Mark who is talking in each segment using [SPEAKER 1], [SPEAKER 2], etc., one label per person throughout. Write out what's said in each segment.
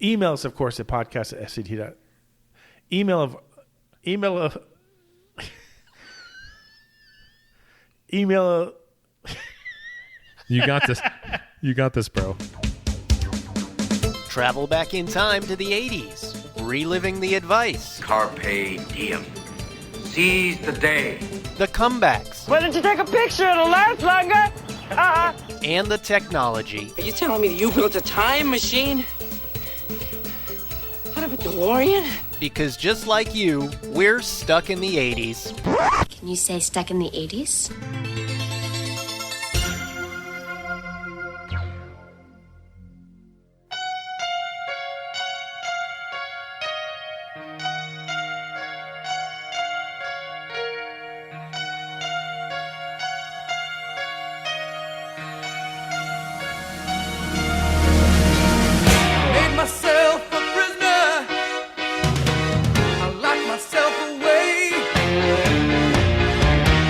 [SPEAKER 1] Email us, of course, at podcast@sct. Email.
[SPEAKER 2] You got this. You got this, bro.
[SPEAKER 3] Travel back in time to the 80s, reliving the advice,
[SPEAKER 4] Carpe diem. Seize the day.
[SPEAKER 3] the comebacks,
[SPEAKER 5] Why don't you take a picture? It'll last longer.
[SPEAKER 3] and the technology.
[SPEAKER 5] Are you telling me that you built a time machine? Out of a DeLorean?
[SPEAKER 3] Because just like you, we're stuck in the 80s.
[SPEAKER 6] Can you say stuck in the 80s?
[SPEAKER 7] Made myself a prisoner. I locked myself away.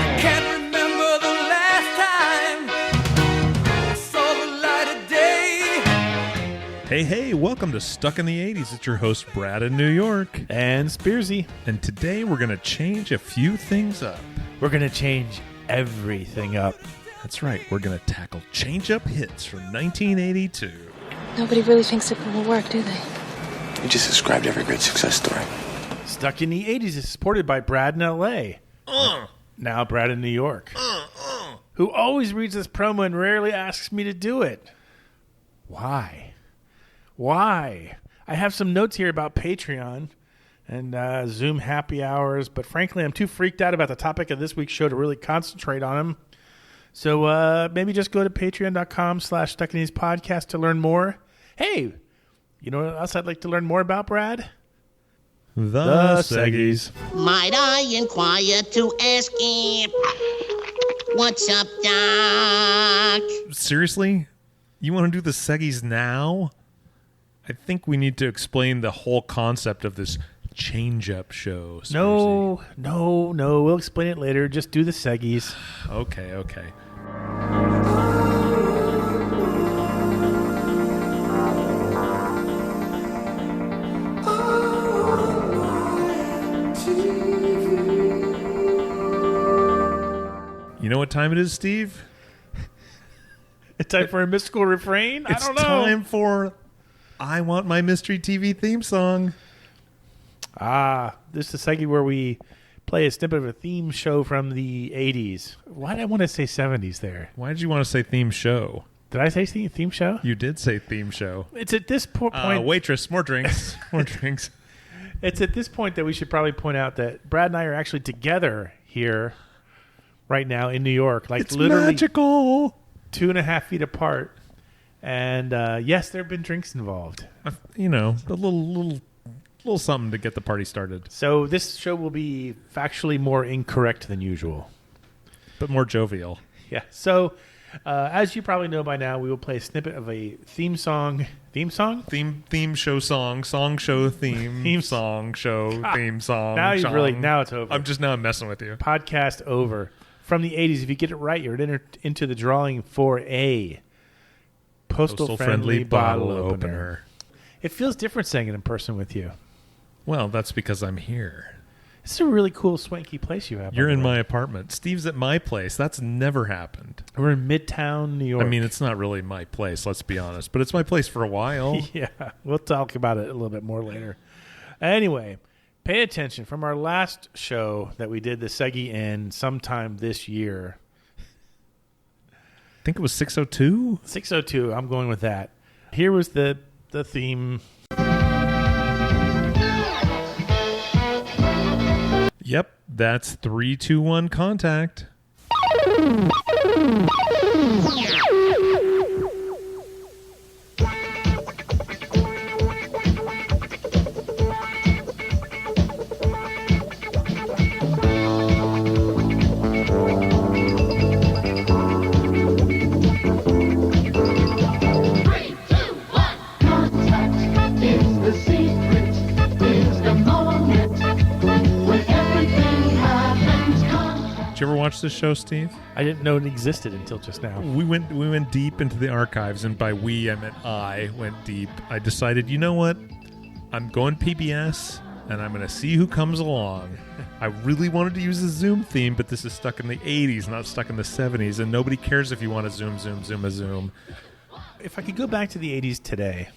[SPEAKER 7] I can't remember the last time I saw the light of day.
[SPEAKER 2] Hey, welcome to Stuck in the 80s. It's your host, Brad in New York.
[SPEAKER 1] And Spearsy.
[SPEAKER 2] And today we're going to change a few things up.
[SPEAKER 1] We're going to change everything up.
[SPEAKER 2] That's right. We're going to tackle change-up hits from 1982.
[SPEAKER 6] Nobody really thinks it will work, do they?
[SPEAKER 8] You just described every great success story.
[SPEAKER 1] Stuck in the 80s is supported by Brad in L.A. Now Brad in New York. Who always reads this promo and rarely asks me to do it. Why? I have some notes here about Patreon and Zoom happy hours, but frankly, I'm too freaked out about the topic of this week's show to really concentrate on them. So maybe just go to patreon.com/stuckinthespodcast to learn more. Hey, you know what else I'd like to learn more about, Brad?
[SPEAKER 2] The Seggies.
[SPEAKER 9] Might I inquire to ask if what's up, Doc?
[SPEAKER 2] Seriously? You want to do the Seggies now? I think we need to explain the whole concept of this change-up show.
[SPEAKER 1] No. We'll explain it later. Just do the Seggies.
[SPEAKER 2] Okay. You know what time it is, Steve?
[SPEAKER 1] It's time for a mystical refrain?
[SPEAKER 2] It's
[SPEAKER 1] I don't know.
[SPEAKER 2] time for I Want My Mystery TV theme song.
[SPEAKER 1] This is a segment where we play a snippet of a theme show from the 80s. Why did I want to say 70s there?
[SPEAKER 2] Why did you want to say theme show?
[SPEAKER 1] Did I say theme show?
[SPEAKER 2] You did say theme show.
[SPEAKER 1] It's at this point...
[SPEAKER 2] Waitress, more drinks. More drinks.
[SPEAKER 1] It's at this point that we should probably point out that Brad and I are actually together here right now in New York. Like
[SPEAKER 2] It's
[SPEAKER 1] literally
[SPEAKER 2] magical.
[SPEAKER 1] 2.5 feet apart. And yes, there have been drinks involved.
[SPEAKER 2] You know, a little something to get the party started.
[SPEAKER 1] So this show will be factually more incorrect than usual.
[SPEAKER 2] But more jovial.
[SPEAKER 1] Yeah. So as you probably know by now, we will play a snippet of a theme song. Theme song?
[SPEAKER 2] Theme show song. Song show theme song show theme song.
[SPEAKER 1] Now
[SPEAKER 2] song.
[SPEAKER 1] now it's over.
[SPEAKER 2] I'm messing with you.
[SPEAKER 1] Podcast over. From the 80s, if you get it right, you're into the drawing for a postal friendly bottle opener. It feels different saying it in person with you.
[SPEAKER 2] Well, that's because I'm here.
[SPEAKER 1] It's a really cool, swanky place you have.
[SPEAKER 2] You're in my apartment. Steve's at my place. That's never happened.
[SPEAKER 1] We're in Midtown, New York.
[SPEAKER 2] I mean, it's not really my place, let's be honest, but it's my place for a while.
[SPEAKER 1] Yeah, we'll talk about it a little bit more later. Anyway, pay attention. From our last show that we did the Seggy in sometime this year.
[SPEAKER 2] I think it was 602?
[SPEAKER 1] 602, I'm going with that. Here was the theme.
[SPEAKER 2] Yep, that's 3, 2, 1 contact. you ever watch this show, Steve?
[SPEAKER 1] I didn't know it existed until just now.
[SPEAKER 2] We went deep into the archives, and by we, I meant I went deep. I decided, you know what? I'm going PBS, and I'm going to see who comes along. I really wanted to use the Zoom theme, but this is stuck in the 80s, not stuck in the 70s, and nobody cares if you want to zoom.
[SPEAKER 1] If I could go back to the 80s today,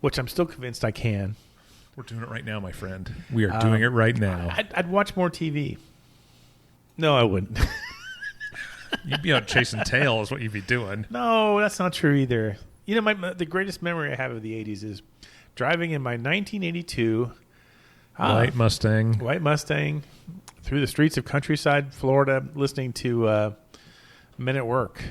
[SPEAKER 1] which I'm still convinced I can.
[SPEAKER 2] We're doing it right now, my friend. We are doing it right now.
[SPEAKER 1] I'd watch more TV. No, I wouldn't.
[SPEAKER 2] You'd be out chasing tail is what you'd be doing.
[SPEAKER 1] No, that's not true either. You know, the greatest memory I have of the 80s is driving in my 1982
[SPEAKER 2] White
[SPEAKER 1] Mustang through the streets of countryside Florida, listening to Men at Work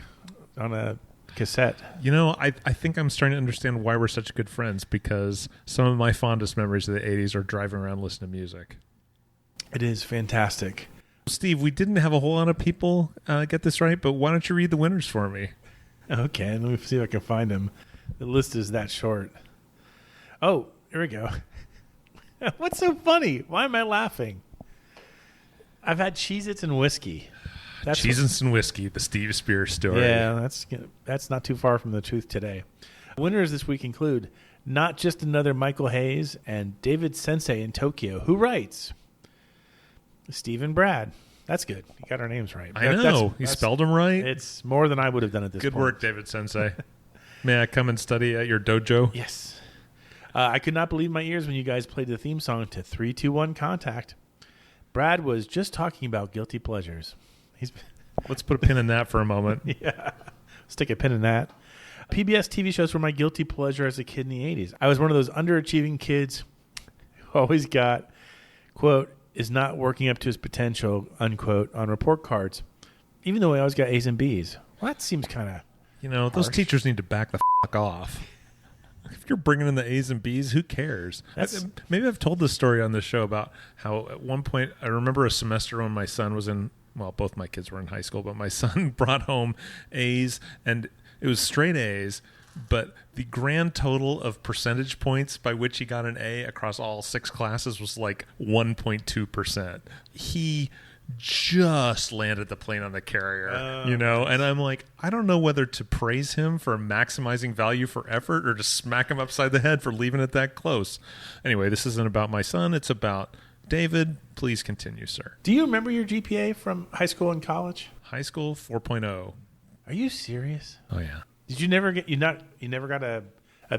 [SPEAKER 1] on a cassette.
[SPEAKER 2] You know, I think I'm starting to understand why we're such good friends, because some of my fondest memories of the 80s are driving around listening to music.
[SPEAKER 1] It is fantastic.
[SPEAKER 2] Steve, we didn't have a whole lot of people get this right, but why don't you read the winners for me?
[SPEAKER 1] Okay, let me see if I can find them. The list is that short. Oh, here we go. What's so funny? Why am I laughing? I've had Cheez-Its and whiskey.
[SPEAKER 2] Cheez-Its and whiskey, the Steve Spears story.
[SPEAKER 1] Yeah, that's not too far from the truth today. Winners this week include Not Just Another Michael Hayes and David Sensei in Tokyo, who writes Steve and Brad. That's good. You got our names right.
[SPEAKER 2] I know. You spelled them right.
[SPEAKER 1] It's more than I would have done at this point.
[SPEAKER 2] Good work, David Sensei. May I come and study at your dojo?
[SPEAKER 1] Yes. I could not believe my ears when you guys played the theme song to 3-2-1 Contact. Brad was just talking about guilty pleasures.
[SPEAKER 2] Let's put a pin in that for a moment.
[SPEAKER 1] Yeah. Stick a pin in that. PBS TV shows were my guilty pleasure as a kid in the 80s. I was one of those underachieving kids who always got, quote, is not working up to his potential, unquote, on report cards, even though I always got A's and B's. Well, that seems kind of
[SPEAKER 2] those teachers need to back the fuck off. If you're bringing in the A's and B's, who cares? Maybe I've told this story on this show about how at one point I remember a semester when my son was in, well, both my kids were in high school, but my son brought home A's, and it was straight A's, but the grand total of percentage points by which he got an A across all 6 classes was like 1.2%. He just landed the plane on the carrier, and I'm like, I don't know whether to praise him for maximizing value for effort or to smack him upside the head for leaving it that close. Anyway, this isn't about my son. It's about David. Please continue, sir.
[SPEAKER 1] Do you remember your GPA from high school and college?
[SPEAKER 2] High school, 4.0.
[SPEAKER 1] Are you serious?
[SPEAKER 2] Oh, yeah.
[SPEAKER 1] Did you never get, you never got a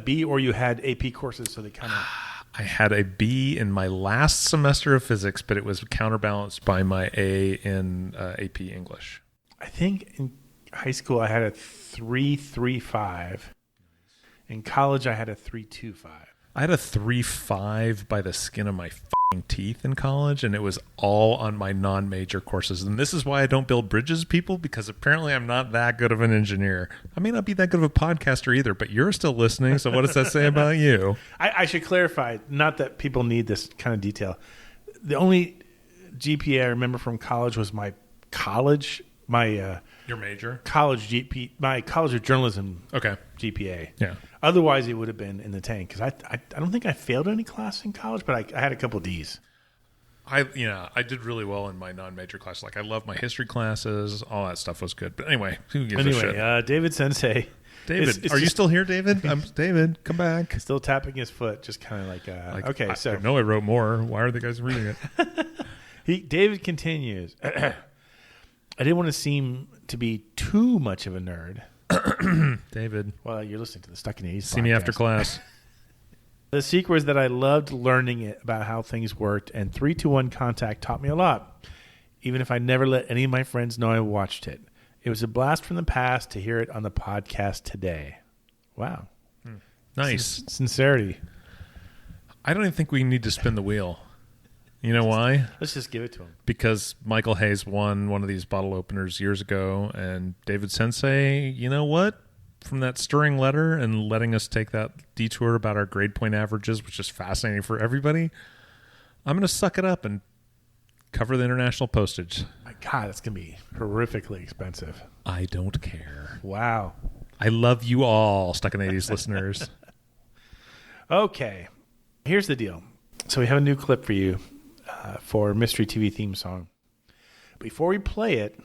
[SPEAKER 1] B, or you had AP courses, so they kind of...
[SPEAKER 2] I had a B in my last semester of physics, but it was counterbalanced by my A in AP English.
[SPEAKER 1] I think in high school I had a 3.35. In college I had a 3.25.
[SPEAKER 2] I had a 3.5 by the skin of my fucking teeth in college, and it was all on my non-major courses. And this is why I don't build bridges, people, because apparently I'm not that good of an engineer. I may not be that good of a podcaster either, but you're still listening, so what does that say about you?
[SPEAKER 1] I should clarify, not that people need this kind of detail. The only GPA I remember from college was my college,
[SPEAKER 2] your major?
[SPEAKER 1] My college of journalism GPA.
[SPEAKER 2] Yeah.
[SPEAKER 1] Otherwise, it would have been in the tank, because I don't think I failed any class in college, but I had a couple D's.
[SPEAKER 2] I did really well in my non-major classes. Like, I love my history classes. All that stuff was good. But anyway, who gives a shit?
[SPEAKER 1] David Sensei.
[SPEAKER 2] David, are you still here, David? I'm David. Come back.
[SPEAKER 1] Still tapping his foot, just kind of like okay.
[SPEAKER 2] I know I wrote more. Why are the guys reading
[SPEAKER 1] it? David continues. I didn't want to seem to be too much of a nerd.
[SPEAKER 2] David.
[SPEAKER 1] Well, you're listening to the Stuck in the 80s
[SPEAKER 2] See me after class.
[SPEAKER 1] The secret was that I loved learning about how things worked, and 3-2-1 Contact taught me a lot, even if I never let any of my friends know I watched it. It was a blast from the past to hear it on the podcast today. Wow.
[SPEAKER 2] Nice.
[SPEAKER 1] Sincerity.
[SPEAKER 2] I don't even think we need to spin the wheel. You know why?
[SPEAKER 1] Let's just give it to him.
[SPEAKER 2] Because Michael Hayes won one of these bottle openers years ago, and David Sensei, you know what? From that stirring letter and letting us take that detour about our grade point averages, which is fascinating for everybody, I'm going to suck it up and cover the international postage.
[SPEAKER 1] My God, that's going to be horrifically expensive.
[SPEAKER 2] I don't care.
[SPEAKER 1] Wow.
[SPEAKER 2] I love you all, Stuck in the 80s listeners.
[SPEAKER 1] Okay. Here's the deal. So we have a new clip for you for Mystery TV theme song. before we play it,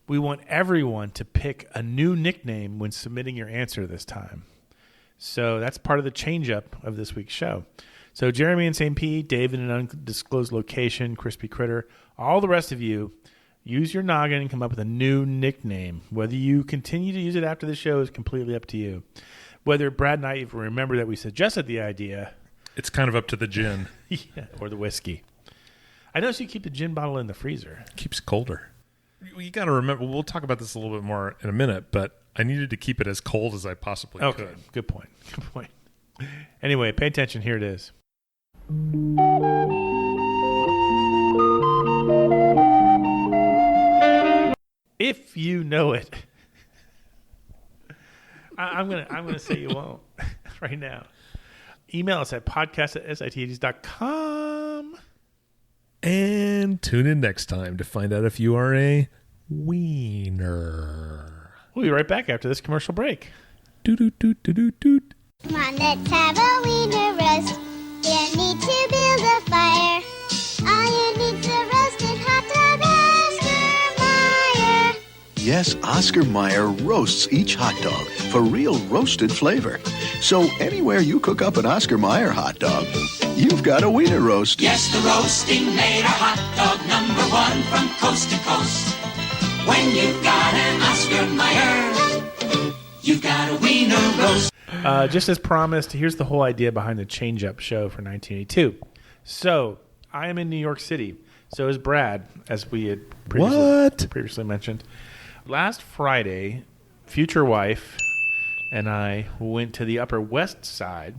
[SPEAKER 1] we want everyone to pick a new nickname when submitting your answer this time. So that's part of the change-up of this week's show. So Jeremy in St. Pete, Dave in an undisclosed location, Crispy Critter, all the rest of you, use your noggin and come up with a new nickname. Whether you continue to use it after the show is completely up to you. Whether Brad and I even remember that we suggested the idea.
[SPEAKER 2] It's kind of up to the gin.
[SPEAKER 1] Yeah, or the whiskey. I noticed you keep the gin bottle in the freezer.
[SPEAKER 2] Keeps it colder. You got to remember, we'll talk about this a little bit more in a minute, but I needed to keep it as cold as I possibly could.
[SPEAKER 1] Good point. Anyway, pay attention. Here it is. If you know it, I'm gonna say you won't right now. Email us at podcast@sit80s.com.
[SPEAKER 2] And tune in next time to find out if you are a wiener.
[SPEAKER 1] We'll be right back after this commercial break.
[SPEAKER 2] Doot, doot, doot, doot, doot, doot.
[SPEAKER 10] Come on, let's have a wiener roast. You need to build a fire. All you need's a roasted hot dog, Oscar Mayer.
[SPEAKER 11] Yes, Oscar Mayer roasts each hot dog for real roasted flavor. So anywhere you cook up an Oscar Mayer hot dog, you've got a wiener roast.
[SPEAKER 7] Yes, the roasting made our hot dog #1 from coast to coast. When you've got an Oscar Mayer, you've got a wiener roast.
[SPEAKER 1] Just as promised, here's the whole idea behind the Change Up show for 1982. So, I am in New York City. So is Brad, as we had previously mentioned. Last Friday, future wife and I went to the Upper West Side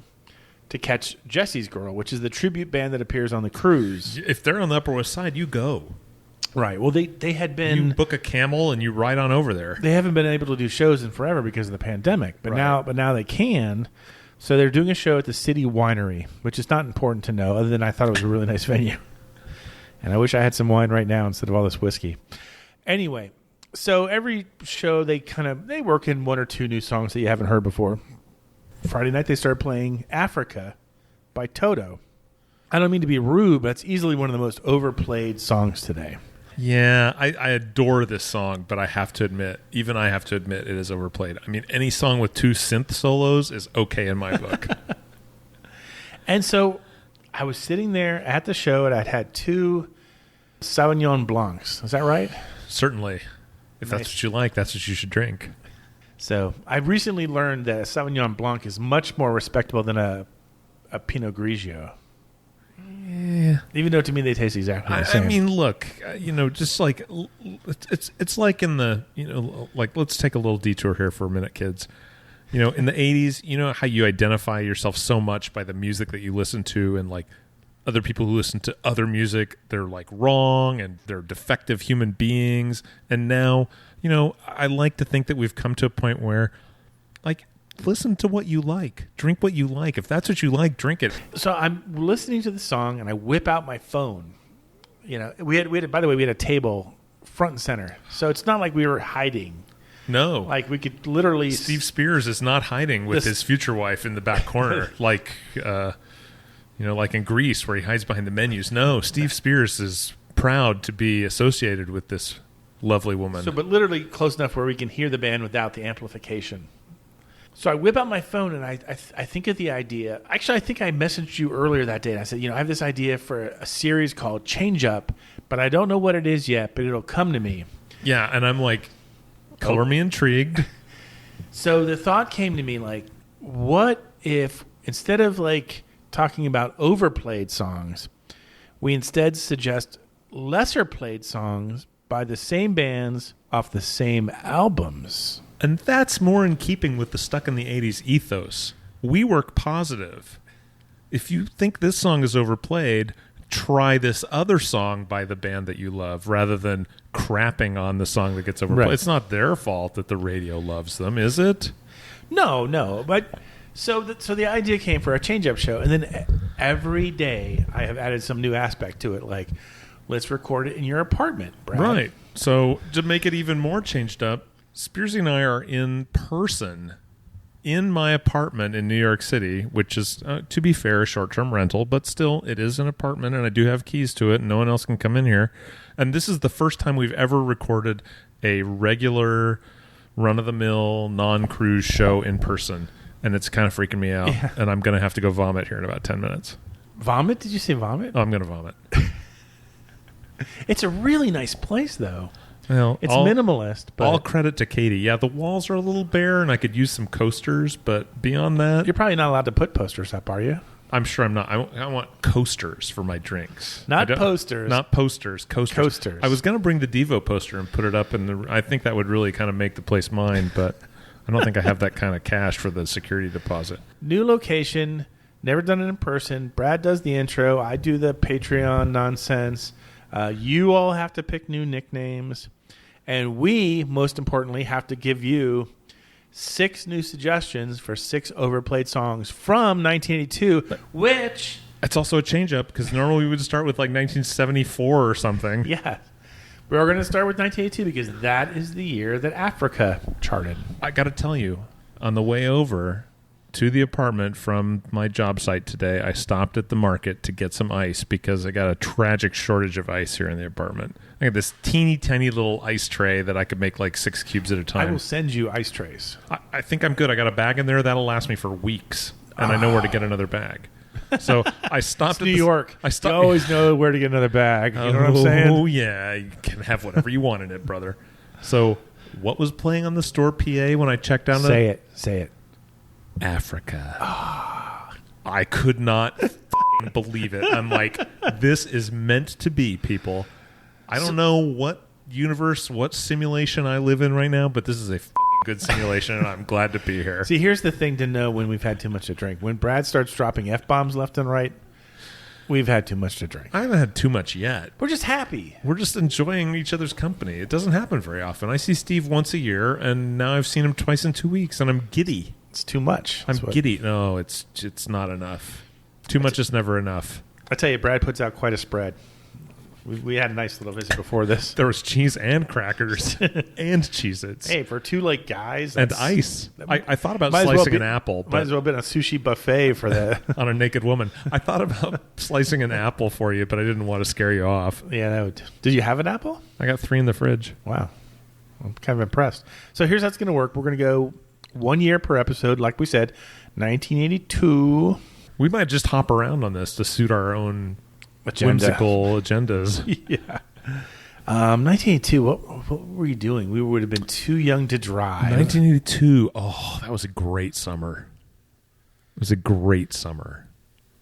[SPEAKER 1] to catch Jesse's Girl, which is the tribute band that appears on the cruise.
[SPEAKER 2] If they're on the Upper West Side, you go.
[SPEAKER 1] Right. Well, they had been...
[SPEAKER 2] You book a camel and you ride on over there.
[SPEAKER 1] They haven't been able to do shows in forever because of the pandemic, but now they can. So they're doing a show at the City Winery, which is not important to know, other than I thought it was a really nice venue. And I wish I had some wine right now instead of all this whiskey. Anyway, so every show they work in one or two new songs that you haven't heard before. Friday night they started playing Africa by Toto. I don't mean to be rude, but it's easily one of the most overplayed songs today.
[SPEAKER 2] Yeah, I adore this song, but I have to admit it is overplayed. I mean, any song with 2 synth solos is okay in my book.
[SPEAKER 1] And so I was sitting there at the show, and I'd had 2 Sauvignon Blancs. Is that right?
[SPEAKER 2] Certainly. If that's what you like, that's what you should drink.
[SPEAKER 1] So I've recently learned that a Sauvignon Blanc is much more respectable than a Pinot Grigio.
[SPEAKER 2] Yeah.
[SPEAKER 1] Even though to me they taste exactly the same.
[SPEAKER 2] I mean, look, just like it's like in the, like let's take a little detour here for a minute, kids. In the 80s, you know how you identify yourself so much by the music that you listen to, and like other people who listen to other music, they're like wrong and they're defective human beings. And now, I like to think that we've come to a point where, like, listen to what you like. Drink what you like. If that's what you like, drink it.
[SPEAKER 1] So I'm listening to the song, and I whip out my phone. We had by the way, we had a table front and center. So it's not like we were hiding.
[SPEAKER 2] No.
[SPEAKER 1] Like, we could literally...
[SPEAKER 2] Steve Spears is not hiding with his future wife in the back corner, like in Grease, where he hides behind the menus. No, Steve Spears is proud to be associated with this lovely woman.
[SPEAKER 1] So, but literally close enough where we can hear the band without the amplification. So I whip out my phone, and I think of the idea. Actually, I think I messaged you earlier that day, and I said, I have this idea for a series called Change Up, but I don't know what it is yet, but it'll come to me.
[SPEAKER 2] Yeah, and I'm like, color me intrigued.
[SPEAKER 1] So the thought came to me, like, what if instead of like talking about overplayed songs, we instead suggest lesser played songs by the same bands off the same albums?
[SPEAKER 2] And that's more in keeping with the stuck in the 80s ethos. We work positive. If you think this song is overplayed, try this other song by the band that you love, rather than crapping on the song that gets overplayed. Right. It's not their fault that the radio loves them, is it?
[SPEAKER 1] No. But so the idea came for a change-up show, and then every day I have added some new aspect to it, like, let's record it in your apartment, Brad.
[SPEAKER 2] Right. So to make it even more changed up, Spearsy and I are in person in my apartment in New York City, which is, to be fair, a short-term rental, but still, it is an apartment, and I do have keys to it, and no one else can come in here. And this is the first time we've ever recorded a regular, run-of-the-mill, non-cruise show in person, and it's kind of freaking me out, and I'm going to have to go vomit here in about 10 minutes.
[SPEAKER 1] Vomit? Did you say vomit?
[SPEAKER 2] Oh, I'm going to vomit.
[SPEAKER 1] It's a really nice place, though.
[SPEAKER 2] Well,
[SPEAKER 1] it's minimalist. But
[SPEAKER 2] all credit to Katie. Yeah, the walls are a little bare, and I could use some coasters, but beyond that...
[SPEAKER 1] You're probably not allowed to put posters up, are you?
[SPEAKER 2] I'm sure I'm not. I want coasters for my drinks.
[SPEAKER 1] Not posters.
[SPEAKER 2] Not posters. Coasters. I was going to bring the Devo poster and put it up in the... I think that would really kind of make the place mine, but I don't think I have that kind of cash for the security deposit.
[SPEAKER 1] New location. Never done it in person. Brad does the intro. I do the Patreon nonsense. You all have to pick new nicknames. And we, most importantly, have to give you 6 new suggestions for 6 overplayed songs from 1982, which...
[SPEAKER 2] It's also a change-up, because normally we would start with like 1974 or something.
[SPEAKER 1] Yeah. We're going to start with 1982 because that is the year that Africa charted.
[SPEAKER 2] I got to tell you, on the way over to the apartment from my job site today, I stopped at the market to get some ice because I got a tragic shortage of ice here in the apartment. I got this teeny tiny little ice tray that I could make like 6 cubes at a time.
[SPEAKER 1] I will send you ice trays.
[SPEAKER 2] I think I'm good. I got a bag in there that'll last me for weeks, and I know where to get another bag. So I stopped at
[SPEAKER 1] New York. You always know where to get another bag. You know what I'm saying?
[SPEAKER 2] Oh yeah, you can have whatever you want in it, brother. So what was playing on the store PA when I checked down?
[SPEAKER 1] Say it.
[SPEAKER 2] Africa. I could not believe it. I'm like, this is meant to be, people. I don't know what universe, what simulation I live in right now, but this is a good simulation, and I'm glad to be here.
[SPEAKER 1] See, here's the thing to know when we've had too much to drink. When Brad starts dropping F-bombs left and right, we've had too much to drink.
[SPEAKER 2] I haven't had too much yet.
[SPEAKER 1] We're just happy.
[SPEAKER 2] We're just enjoying each other's company. It doesn't happen very often. I see Steve once a year, and now I've seen him twice in 2 weeks, and I'm giddy.
[SPEAKER 1] It's too much.
[SPEAKER 2] I'm giddy. No, it's not enough. Too much is never enough.
[SPEAKER 1] I tell you, Brad puts out quite a spread. We had a nice little visit before this.
[SPEAKER 2] There was cheese and crackers and Cheez-Its.
[SPEAKER 1] Hey, for 2 like guys.
[SPEAKER 2] And ice. I thought about slicing an apple.
[SPEAKER 1] Might as well have been a sushi buffet for that.
[SPEAKER 2] On a naked woman. I thought about slicing an apple for you, but I didn't want to scare you off.
[SPEAKER 1] Yeah. Did you have an apple?
[SPEAKER 2] I got 3 in the fridge.
[SPEAKER 1] Wow. I'm kind of impressed. So here's how it's going to work. We're going to go 1 year per episode. Like we said, 1982.
[SPEAKER 2] We might just hop around on this to suit our own whimsical agendas.
[SPEAKER 1] Yeah. 1982, what were you doing? We would have been too young to drive.
[SPEAKER 2] 1982. Oh, that was a great summer. It was a great summer.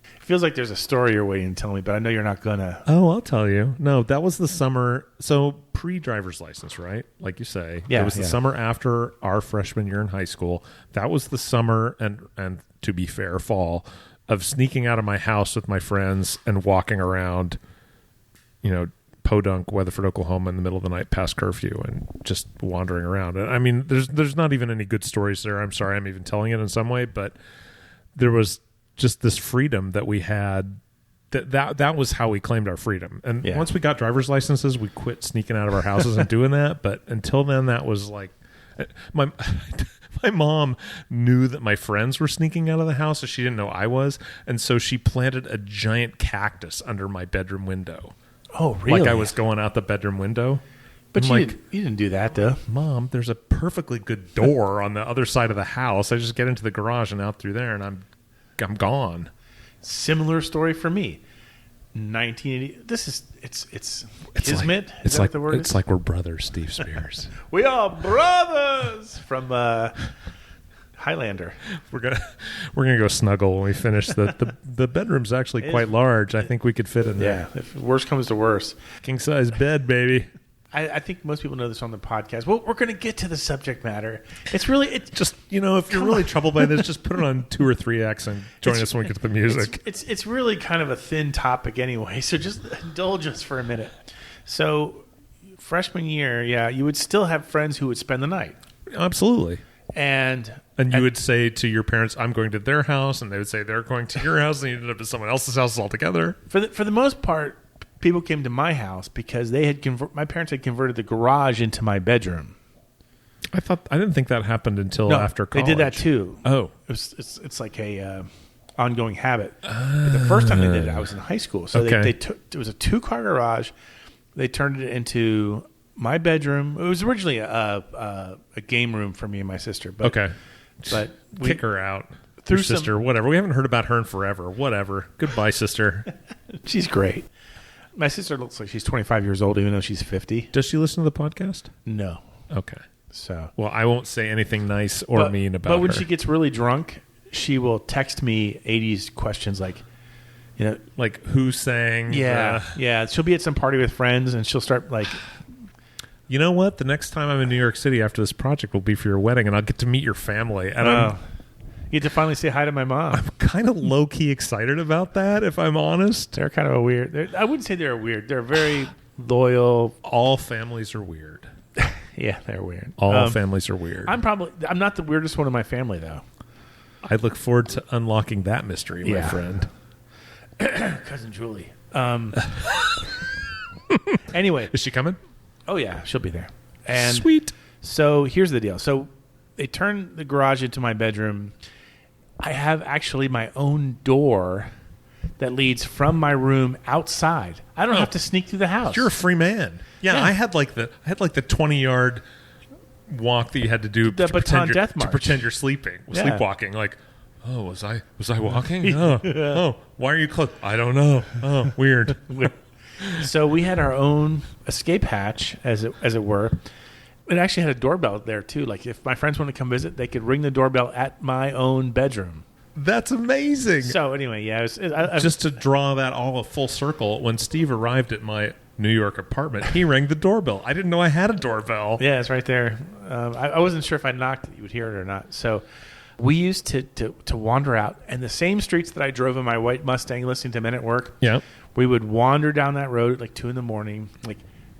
[SPEAKER 1] It feels like there's a story you're waiting to tell me, but I know you're not going to.
[SPEAKER 2] Oh, I'll tell you. No, that was the summer. So pre-driver's license, right? Like you say.
[SPEAKER 1] Yeah.
[SPEAKER 2] It was the summer after our freshman year in high school. That was the summer and to be fair, fall of sneaking out of my house with my friends and walking around, Podunk, Weatherford, Oklahoma in the middle of the night past curfew and just wandering around. And I mean, there's not even any good stories there. I'm sorry I'm even telling it in some way, but there was just this freedom that we had. That was how we claimed our freedom. And once we got driver's licenses, we quit sneaking out of our houses and doing that. But until then, that was like my mom knew that my friends were sneaking out of the house, so she didn't know I was. And so she planted a giant cactus under my bedroom window.
[SPEAKER 1] Oh, really?
[SPEAKER 2] Like I was going out the bedroom window.
[SPEAKER 1] But you didn't do that, though.
[SPEAKER 2] Mom, there's a perfectly good door on the other side of the house. I just get into the garage and out through there, and I'm gone.
[SPEAKER 1] Similar story for me. 1980. It's kismet.
[SPEAKER 2] It's like the word. It's like we're brothers, Steve Spears.
[SPEAKER 1] We are brothers from Highlander.
[SPEAKER 2] We're gonna go snuggle when we finish. The bedroom's actually quite large. I think we could fit in there.
[SPEAKER 1] Yeah, if worst comes to worst,
[SPEAKER 2] king size bed, baby.
[SPEAKER 1] I think most people know this on the podcast. Well, we're going to get to the subject matter. It's really
[SPEAKER 2] just if you're really troubled by this, just put it on 2 or 3x and join us when we get to the music.
[SPEAKER 1] It's really kind of a thin topic anyway, so just indulge us for a minute. So freshman year, you would still have friends who would spend the night.
[SPEAKER 2] Absolutely.
[SPEAKER 1] And
[SPEAKER 2] you would say to your parents, "I'm going to their house," and they would say they're going to your house, and you ended up at someone else's house altogether.
[SPEAKER 1] For the most part, people came to my house because they had my parents had converted the garage into my bedroom.
[SPEAKER 2] I didn't think that happened until after college.
[SPEAKER 1] They did that too.
[SPEAKER 2] Oh,
[SPEAKER 1] it's like a ongoing habit. But the first time they did it, I was in high school. So they took, it was a 2-car garage. They turned it into my bedroom. It was originally a game room for me and my sister. But, but we
[SPEAKER 2] kick her out.
[SPEAKER 1] Through
[SPEAKER 2] your sister, whatever. We haven't heard about her in forever. Whatever. Goodbye, sister.
[SPEAKER 1] She's great. My sister looks like she's 25 years old, even though she's 50.
[SPEAKER 2] Does she listen to the podcast?
[SPEAKER 1] No.
[SPEAKER 2] Okay.
[SPEAKER 1] So,
[SPEAKER 2] well, I won't say anything nice or mean about her.
[SPEAKER 1] But when she gets really drunk, she will text me 80s questions like,
[SPEAKER 2] like who sang?
[SPEAKER 1] Yeah. She'll be at some party with friends, and she'll start like,
[SPEAKER 2] you know what? The next time I'm in New York City after this project will be for your wedding, and I'll get to meet your family. And
[SPEAKER 1] you get to finally say hi to my mom.
[SPEAKER 2] I'm kind of low key excited about that, if I'm honest.
[SPEAKER 1] They're kind of a weird. I wouldn't say they're weird. They're very loyal.
[SPEAKER 2] All families are weird.
[SPEAKER 1] Yeah, they're weird.
[SPEAKER 2] All families are weird.
[SPEAKER 1] I'm not the weirdest one in my family, though.
[SPEAKER 2] I look forward to unlocking that mystery, my friend.
[SPEAKER 1] Cousin Julie. Anyway.
[SPEAKER 2] Is she coming?
[SPEAKER 1] Oh, yeah. She'll be there. And
[SPEAKER 2] sweet.
[SPEAKER 1] So here's the deal. So they turned the garage into my bedroom. I have actually my own door that leads from my room outside. I don't have to sneak through the house.
[SPEAKER 2] You're a free man. Yeah. I had like the 20-yard walk that you had to do
[SPEAKER 1] to
[SPEAKER 2] pretend you're sleepwalking. Like, oh, was I walking? Oh, why are you close? I don't know. Oh, weird.
[SPEAKER 1] So we had our own escape hatch, as it were. It actually had a doorbell there too. Like if my friends wanted to come visit, they could ring the doorbell at my own bedroom.
[SPEAKER 2] That's amazing.
[SPEAKER 1] So anyway, yeah,
[SPEAKER 2] just to draw that all a full circle. When Steve arrived at my New York apartment, he rang the doorbell. I didn't know I had a doorbell.
[SPEAKER 1] Yeah, it's right there. I wasn't sure if I knocked, you would hear it or not. So we used to wander out, and the same streets that I drove in my white Mustang, listening to Men at Work.
[SPEAKER 2] Yeah,
[SPEAKER 1] we would wander down that road at like 2 a.m, like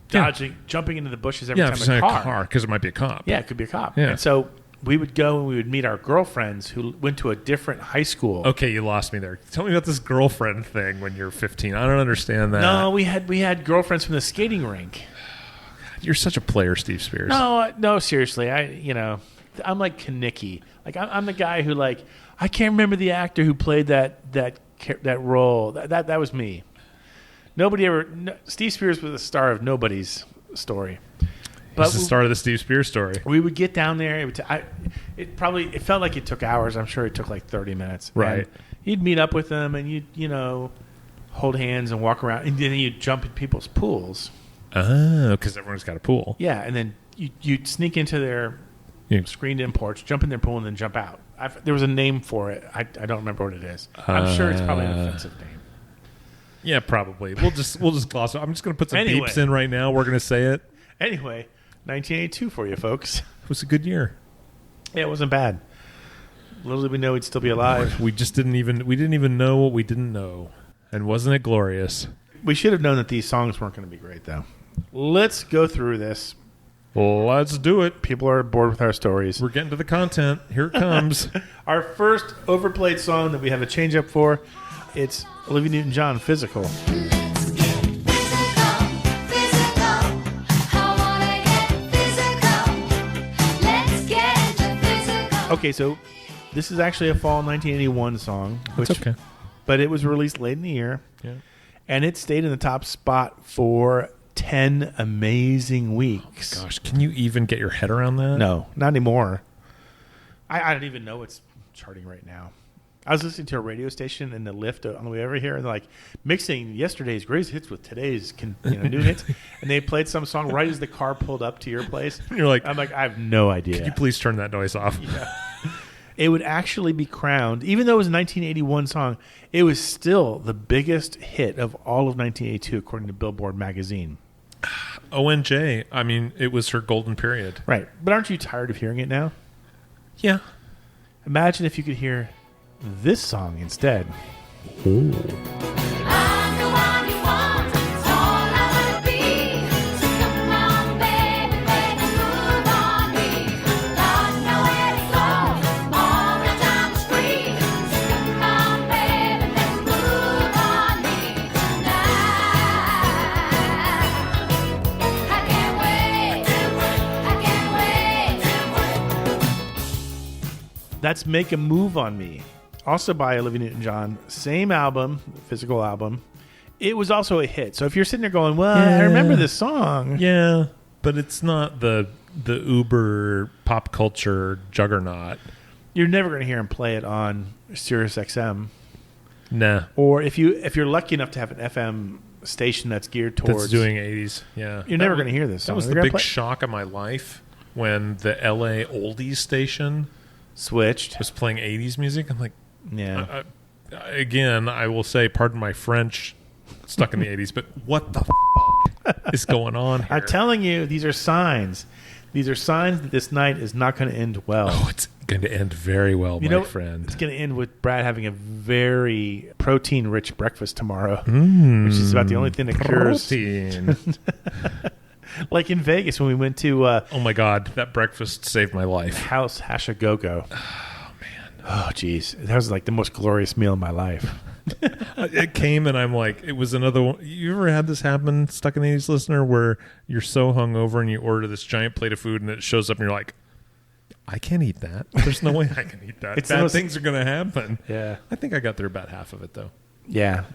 [SPEAKER 1] dodging, jumping into the bushes every time a car,
[SPEAKER 2] because it might be a cop.
[SPEAKER 1] Yeah, it could be a cop.
[SPEAKER 2] Yeah.
[SPEAKER 1] And so we would go and we would meet our girlfriends who went to a different high school.
[SPEAKER 2] Okay, you lost me there. Tell me about this girlfriend thing when you're 15. I don't understand that.
[SPEAKER 1] No, we had girlfriends from the skating rink.
[SPEAKER 2] You're such a player, Steve Spears.
[SPEAKER 1] No, seriously. I'm like Kanicki. Like I'm the guy who I can't remember the actor who played that role. That was me. Steve Spears was the star of nobody's story.
[SPEAKER 2] But the start of the Steve Spears story.
[SPEAKER 1] We would get down there. It felt like it took hours. I'm sure it took like 30 minutes.
[SPEAKER 2] Right.
[SPEAKER 1] And you'd meet up with them and you'd hold hands and walk around, and then you'd jump in people's pools.
[SPEAKER 2] Oh, because everyone's got a pool.
[SPEAKER 1] Yeah, and then you'd sneak into their screened-in porch, jump in their pool, and then jump out. There was a name for it. I don't remember what it is. I'm sure it's probably an offensive name.
[SPEAKER 2] Yeah, probably. We'll just gloss it. I'm just going to put some beeps in right now. We're going to say it.
[SPEAKER 1] Anyway, 1982 for you folks.
[SPEAKER 2] It was a good year.
[SPEAKER 1] Yeah, it wasn't bad. Little did we know we'd still be alive.
[SPEAKER 2] We didn't even know what we didn't know. And wasn't it glorious?
[SPEAKER 1] We should have known that these songs weren't going to be great, though. Let's go through this.
[SPEAKER 2] Let's do it.
[SPEAKER 1] People are bored with our stories.
[SPEAKER 2] We're getting to the content. Here it comes.
[SPEAKER 1] Our first overplayed song that we have a change up for, it's Olivia Newton-John, Physical. Okay, so this is actually a fall 1981 song.
[SPEAKER 2] It's okay.
[SPEAKER 1] But it was released late in the year.
[SPEAKER 2] Yeah.
[SPEAKER 1] And it stayed in the top spot for 10 amazing weeks.
[SPEAKER 2] Oh gosh, can you even get your head around that?
[SPEAKER 1] No, not anymore. I don't even know what's charting right now. I was listening to a radio station in the lift on the way over here, and they're like mixing yesterday's greatest hits with today's new hits, and they played some song right as the car pulled up to your place.
[SPEAKER 2] And you're like,
[SPEAKER 1] I'm like, I have no idea.
[SPEAKER 2] Can you please turn that noise off?
[SPEAKER 1] Yeah. It would actually be crowned, even though it was a 1981 song, it was still the biggest hit of all of 1982, according to Billboard magazine.
[SPEAKER 2] ONJ, I mean, it was her golden period.
[SPEAKER 1] Right. But aren't you tired of hearing it now?
[SPEAKER 2] Yeah.
[SPEAKER 1] Imagine if you could hear this song instead.
[SPEAKER 2] Ooh.
[SPEAKER 1] That's Make a Move on Me. Also by Olivia Newton-John. Same album, physical album. It was also a hit. So if you're sitting there going, well, I remember this song.
[SPEAKER 2] Yeah, but it's not the uber pop culture juggernaut.
[SPEAKER 1] You're never going to hear him play it on Sirius XM.
[SPEAKER 2] Nah.
[SPEAKER 1] Or if you're lucky enough to have an FM station that's geared towards...
[SPEAKER 2] That's doing 80s, yeah.
[SPEAKER 1] You're never going to hear this song.
[SPEAKER 2] That was the big shock of my life when the LA oldies station
[SPEAKER 1] switched.
[SPEAKER 2] Was playing 80s music. I'm like...
[SPEAKER 1] Yeah.
[SPEAKER 2] Again, I will say, pardon my French, stuck in the 80s, but what the is going on here?
[SPEAKER 1] I'm telling you, these are signs. These are signs that this night is not going to end well.
[SPEAKER 2] Oh, it's going to end very well, my friend.
[SPEAKER 1] It's going to end with Brad having a very protein-rich breakfast tomorrow, which is about the only thing that cures.
[SPEAKER 2] Protein.
[SPEAKER 1] Like in Vegas when we went to...
[SPEAKER 2] oh, my God. That breakfast saved my life.
[SPEAKER 1] House Hash-A-Go-Go. Oh, man. Oh, geez. That was like the most glorious meal of my life.
[SPEAKER 2] It came and I'm like, it was another one. You ever had this happen, Stuck in the 80s listener, where you're so hungover and you order this giant plate of food and it shows up and you're like, I can't eat that. There's no way I can eat that. Bad things are going to happen.
[SPEAKER 1] Yeah.
[SPEAKER 2] I think I got through about half of it, though.
[SPEAKER 1] Yeah.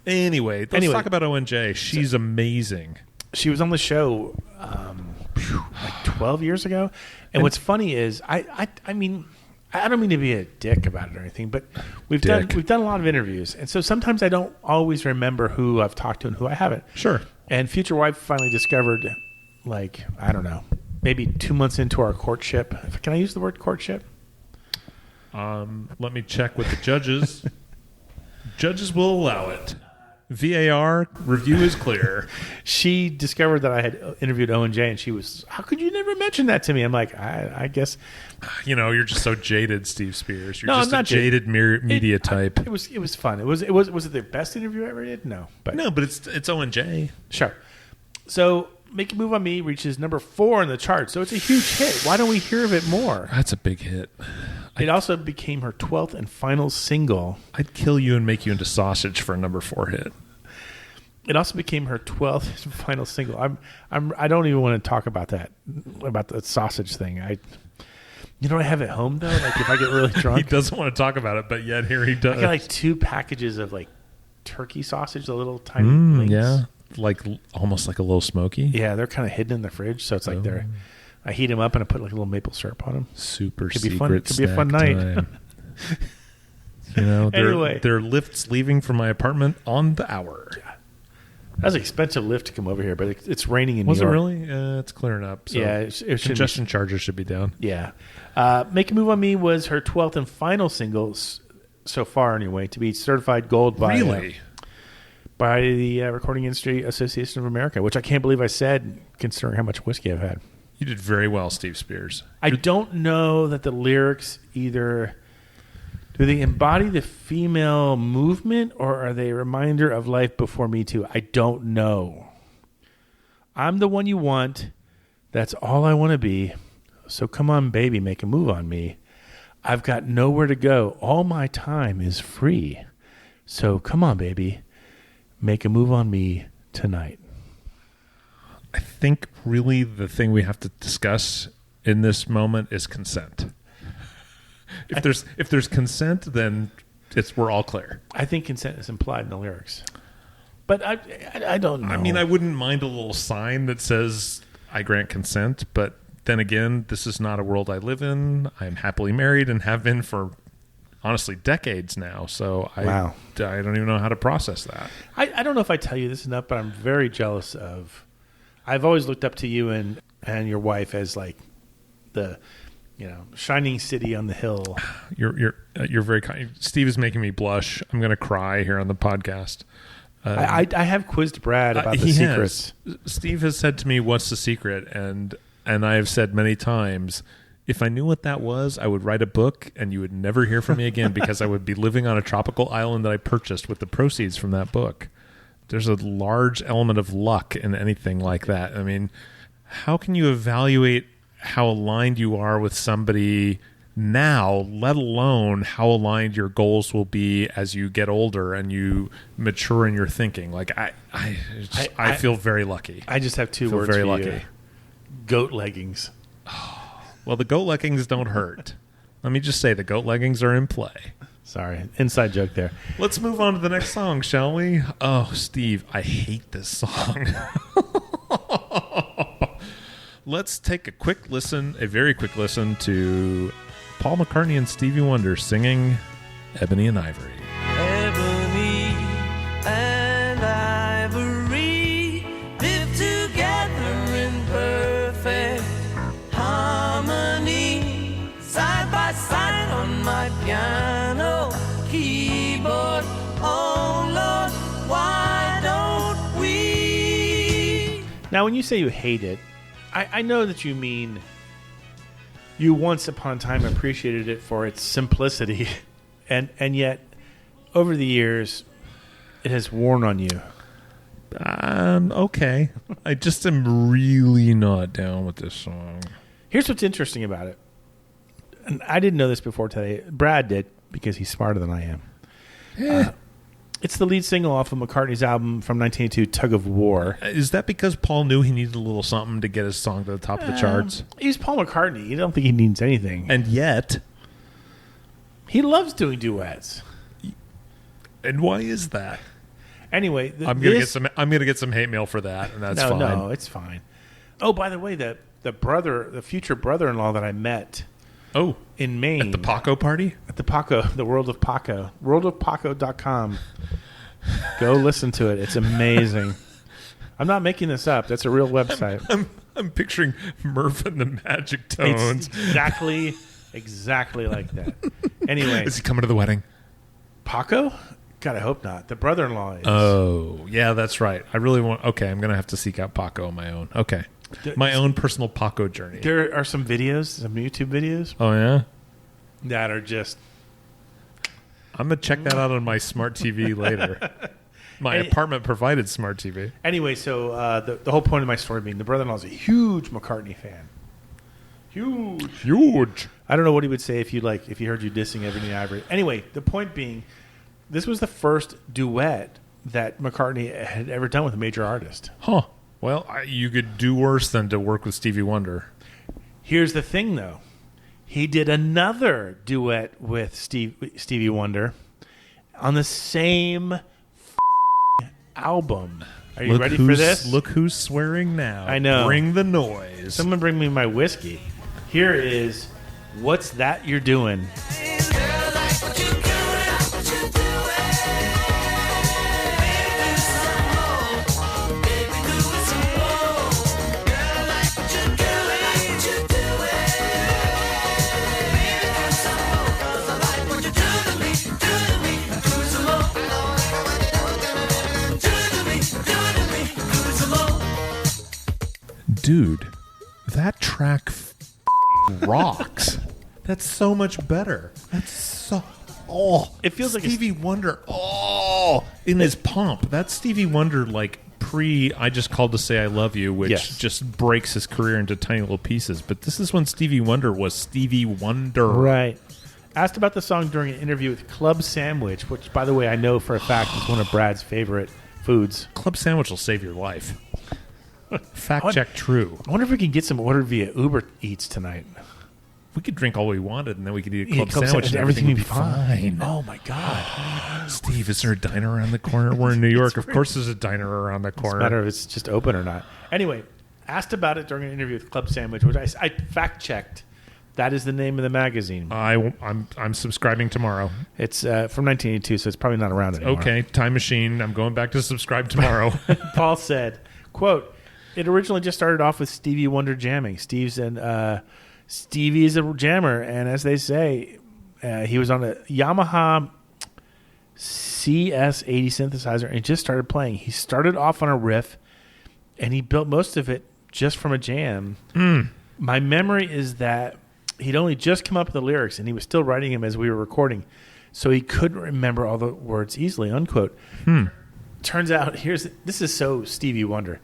[SPEAKER 2] Anyway, let's talk about ONJ. She's amazing.
[SPEAKER 1] She was on the show like 12 years ago. And what's funny is, I mean... I don't mean to be a dick about it or anything, but we've done a lot of interviews, and so sometimes I don't always remember who I've talked to and who I haven't.
[SPEAKER 2] Sure.
[SPEAKER 1] And Future Wife finally discovered, like, I don't know, maybe 2 months into our courtship. Can I use the word courtship?
[SPEAKER 2] Let me check with the judges. Judges will allow it. VAR review is clear.
[SPEAKER 1] She discovered that I had interviewed ONJ, and she was, how could you never mention that to me? I'm like, I guess.
[SPEAKER 2] You know, you're just so jaded, Steve Spears. You're
[SPEAKER 1] no,
[SPEAKER 2] just
[SPEAKER 1] I'm not
[SPEAKER 2] a jaded media type.
[SPEAKER 1] It was fun. Was it the best interview I ever did? No, but
[SPEAKER 2] it's ONJ.
[SPEAKER 1] Sure. So Make a Move on Me reaches number 4 in the chart, so it's a huge hit. Why don't we hear of it more?
[SPEAKER 2] That's a big hit.
[SPEAKER 1] It also became her 12th and final single.
[SPEAKER 2] I'd kill you and make you into sausage for a number 4 hit.
[SPEAKER 1] It also became her 12th and final single. I don't even want to talk about that, about the sausage thing. You know what I have at home though? Like if I get really drunk,
[SPEAKER 2] he doesn't want to talk about it, but yet here he does.
[SPEAKER 1] I got like 2 packages of like turkey sausage, the little tiny links.
[SPEAKER 2] Yeah, like almost like a little smoky.
[SPEAKER 1] Yeah, they're kind of hidden in the fridge, so it's like I heat them up and I put like a little maple syrup on them.
[SPEAKER 2] Super
[SPEAKER 1] could
[SPEAKER 2] secret.
[SPEAKER 1] Be fun. Could be a fun night.
[SPEAKER 2] You know,
[SPEAKER 1] anyway,
[SPEAKER 2] there are lifts leaving from my apartment on the hour.
[SPEAKER 1] Yeah. That was an expensive lift to come over here, but it's raining in New York.
[SPEAKER 2] Was it really? It's clearing up. So
[SPEAKER 1] yeah, it
[SPEAKER 2] congestion charges should be down.
[SPEAKER 1] Yeah. Make a Move on Me was her 12th and final single so far, anyway, to be certified gold by the Recording Industry Association of America, which I can't believe I said, considering how much whiskey I've had.
[SPEAKER 2] You did very well, Steve Spears.
[SPEAKER 1] I don't know that the lyrics either... Do they embody the female movement, or are they a reminder of life before Me Too? I don't know. I'm the one you want. That's all I want to be. So come on, baby, make a move on me. I've got nowhere to go. All my time is free. So come on, baby, make a move on me tonight.
[SPEAKER 2] I think really the thing we have to discuss in this moment is consent. If there's consent, then we're all clear.
[SPEAKER 1] I think consent is implied in the lyrics, but I don't know.
[SPEAKER 2] I mean, I wouldn't mind a little sign that says I grant consent, but then again, this is not a world I live in. I'm happily married and have been for honestly decades now. So I don't even know how to process that.
[SPEAKER 1] I don't know if I tell you this enough, but I'm very jealous of. I've always looked up to you and your wife as like the. Shining city on the hill.
[SPEAKER 2] You're very kind. Steve is making me blush. I'm going to cry here on the podcast.
[SPEAKER 1] I have quizzed Brad about the secrets.
[SPEAKER 2] Steve has said to me, "What's the secret?" And I have said many times, if I knew what that was, I would write a book, and you would never hear from me again because I would be living on a tropical island that I purchased with the proceeds from that book. There's a large element of luck in anything like that. I mean, how can you evaluate how aligned you are with somebody now, let alone how aligned your goals will be as you get older and you mature in your thinking? Like I feel very lucky.
[SPEAKER 1] I just have 2 words
[SPEAKER 2] very
[SPEAKER 1] for
[SPEAKER 2] lucky.
[SPEAKER 1] You. Goat leggings.
[SPEAKER 2] Well, the goat leggings don't hurt. Let me just say the goat leggings are in play.
[SPEAKER 1] Sorry, inside joke there.
[SPEAKER 2] Let's move on to the next song, shall we? Oh, Steve, I hate this song. Let's take a very quick listen to Paul McCartney and Stevie Wonder singing Ebony and Ivory.
[SPEAKER 12] Ebony and ivory live together in perfect harmony, side by side on my piano keyboard. Oh Lord, why don't we?
[SPEAKER 1] Now, when you say you hate it, I know that you mean you once upon a time appreciated it for its simplicity, and yet over the years it has worn on you.
[SPEAKER 2] Okay. I just am really not down with this song.
[SPEAKER 1] Here's what's interesting about it. And I didn't know this before today. Brad did, because he's smarter than I am. It's the lead single off of McCartney's album from 1982, Tug of War.
[SPEAKER 2] Is that because Paul knew he needed a little something to get his song to the top of the charts?
[SPEAKER 1] He's Paul McCartney. You don't think he needs anything.
[SPEAKER 2] And yet,
[SPEAKER 1] he loves doing duets.
[SPEAKER 2] And why is that?
[SPEAKER 1] Anyway,
[SPEAKER 2] I'm gonna get some hate mail for that, and that's fine.
[SPEAKER 1] No, it's fine. Oh, by the way, the future brother-in-law that I met.
[SPEAKER 2] Oh,
[SPEAKER 1] in Maine.
[SPEAKER 2] At the Paco party?
[SPEAKER 1] At the Paco, the World of Paco. Worldofpaco.com. Go listen to it. It's amazing. I'm not making this up. That's a real website.
[SPEAKER 2] I'm picturing Murph and the Magic Tones.
[SPEAKER 1] It's exactly like that. Anyway.
[SPEAKER 2] Is he coming to the wedding?
[SPEAKER 1] Paco? God, I hope not. The brother-in-law is.
[SPEAKER 2] Oh, yeah, that's right. I really want... Okay, I'm going to have to seek out Paco on my own. Okay. My own personal Paco journey.
[SPEAKER 1] There are some videos, some YouTube videos.
[SPEAKER 2] Oh, yeah?
[SPEAKER 1] That are just...
[SPEAKER 2] I'm going to check that out on my smart TV later. My apartment-provided smart TV.
[SPEAKER 1] Anyway, so the whole point of my story being the brother-in-law is a huge McCartney fan. Huge. I don't know what he would say if he heard you dissing Ebony Ivory. Anyway, the point being, this was the first duet that McCartney had ever done with a major artist.
[SPEAKER 2] Huh. Well, you could do worse than to work with Stevie Wonder.
[SPEAKER 1] Here's the thing, though. He did another duet with Stevie Wonder on the same album. Are you ready for this?
[SPEAKER 2] Look who's swearing now.
[SPEAKER 1] I know.
[SPEAKER 2] Bring the noise.
[SPEAKER 1] Someone bring me my whiskey. Here is What's That You're Doing?
[SPEAKER 2] Dude, that track rocks. That's so much better. That's so... Oh,
[SPEAKER 1] it feels like
[SPEAKER 2] Stevie Wonder. Oh, in his pomp. That's Stevie Wonder, like I Just Called to Say I Love You, which just breaks his career into tiny little pieces. But this is when Stevie Wonder was Stevie Wonder.
[SPEAKER 1] Right. Asked about the song during an interview with Club Sandwich, which, by the way, I know for a fact is one of Brad's favorite foods.
[SPEAKER 2] Club Sandwich will save your life. Fact check true.
[SPEAKER 1] I wonder if we can get some ordered via Uber Eats tonight.
[SPEAKER 2] We could drink all we wanted, and then we could eat a club sandwich, and
[SPEAKER 1] everything would be
[SPEAKER 2] fine.
[SPEAKER 1] Oh, my God.
[SPEAKER 2] Steve, is there a diner around the corner? We're in New York. Of course there's a diner around the corner.
[SPEAKER 1] It's a matter if it's just open or not. Anyway, asked about it during an interview with Club Sandwich, which I fact-checked. That is the name of the magazine.
[SPEAKER 2] I'm subscribing tomorrow.
[SPEAKER 1] It's from 1982, so it's probably not around anymore.
[SPEAKER 2] Okay, time machine. I'm going back to subscribe tomorrow.
[SPEAKER 1] Paul said, quote, "It originally just started off with Stevie Wonder jamming. Stevie's a jammer, and as they say, he was on a Yamaha CS80 synthesizer and just started playing. He started off on a riff, and he built most of it just from a jam. My memory is that he'd only just come up with the lyrics, and he was still writing them as we were recording, so he couldn't remember all the words easily." Unquote. Turns out, this is so Stevie Wonder.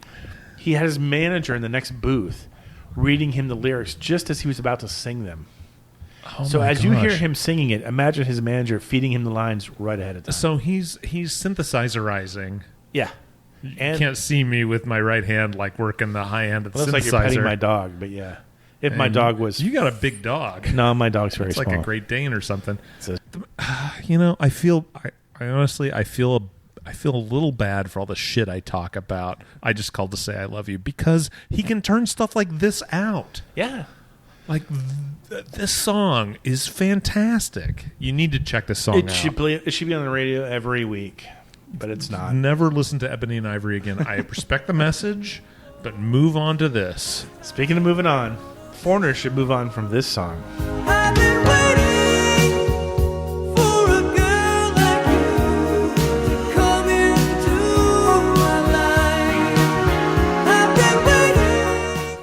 [SPEAKER 1] He had his manager in the next booth reading him the lyrics just as he was about to sing them. So as you hear him singing it, imagine his manager feeding him the lines right ahead of time.
[SPEAKER 2] So he's synthesizerizing.
[SPEAKER 1] Yeah.
[SPEAKER 2] You can't see me with my right hand like working the high end of the synthesizer.
[SPEAKER 1] It's like you're petting my dog, but yeah. If my dog was...
[SPEAKER 2] You got a big dog.
[SPEAKER 1] No, my dog's very small.
[SPEAKER 2] It's like a Great Dane or something. I honestly feel a little bad for all the shit I talk about. I just called to say I love you because he can turn stuff like this out.
[SPEAKER 1] Yeah.
[SPEAKER 2] Like, this song is fantastic. You need to check this song out.
[SPEAKER 1] It should be on the radio every week, but it's not.
[SPEAKER 2] Never listen to Ebony and Ivory again. I respect the message, but move on to this.
[SPEAKER 1] Speaking of moving on, Foreigner should move on from this song.
[SPEAKER 12] I've been waiting for a girl like you to come into my life. I've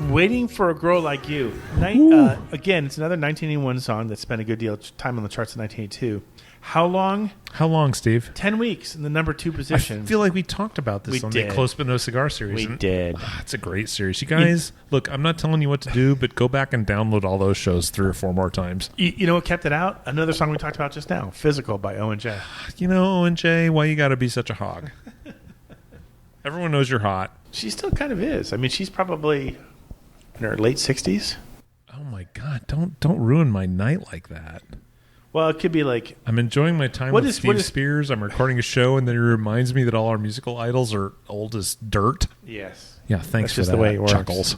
[SPEAKER 12] been
[SPEAKER 1] Waiting for a Girl Like You. Again, it's another 1981 song that spent a good deal of time on the charts in 1982. How long?
[SPEAKER 2] How long, Steve?
[SPEAKER 1] 10 weeks in the number 2 position.
[SPEAKER 2] I feel like we talked about this on the Close But No Cigar series.
[SPEAKER 1] We did.
[SPEAKER 2] It's a great series. You guys, look, I'm not telling you what to do, but go back and download all those shows 3 or 4 more times.
[SPEAKER 1] You know what kept it out? Another song we talked about just now, Physical by O&J.
[SPEAKER 2] You know, O&J, why you got to be such a hog? Everyone knows you're hot.
[SPEAKER 1] She still kind of is. I mean, she's probably in her late 60s.
[SPEAKER 2] Oh, my God. Don't ruin my night like that.
[SPEAKER 1] Well, it could be like...
[SPEAKER 2] I'm enjoying my time with Steve Spears. I'm recording a show, and then it reminds me that all our musical idols are old as dirt.
[SPEAKER 1] Yes.
[SPEAKER 2] Yeah, thanks
[SPEAKER 1] That's
[SPEAKER 2] for
[SPEAKER 1] just
[SPEAKER 2] that.
[SPEAKER 1] the way it works.
[SPEAKER 2] Chuckles.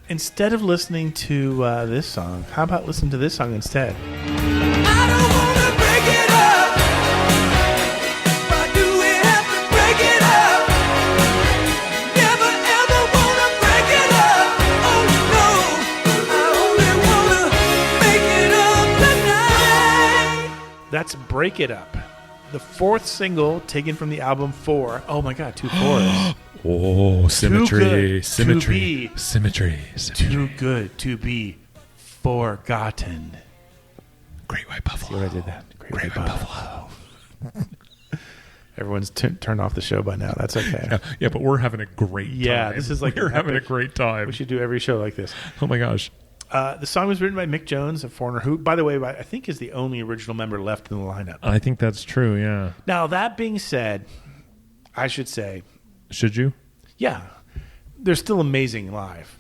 [SPEAKER 1] Instead of listening to this song, how about listen to this song instead?
[SPEAKER 12] I don't want to break it up. Why do we have to break it up? Never ever want to break it up. Oh no, I only want to make it up tonight.
[SPEAKER 1] That's Break It Up, the 4th single taken from the album 4. Oh my God, 2 4s.
[SPEAKER 2] Oh, symmetry, symmetry,
[SPEAKER 1] to
[SPEAKER 2] symmetry.
[SPEAKER 1] Too good to be forgotten.
[SPEAKER 2] Great White Buffalo.
[SPEAKER 1] See what I did that? Great White Buffalo. Everyone's turned off the show by now. That's okay.
[SPEAKER 2] Yeah, but we're having a great time.
[SPEAKER 1] Yeah, this is like
[SPEAKER 2] we're having a great time.
[SPEAKER 1] We should do every show like this.
[SPEAKER 2] Oh my gosh.
[SPEAKER 1] The song was written by Mick Jones of Foreigner, who, by the way, I think is the only original member left in the lineup.
[SPEAKER 2] I think that's true, yeah.
[SPEAKER 1] Now, that being said, I should say...
[SPEAKER 2] Should you?
[SPEAKER 1] Yeah. They're still amazing live.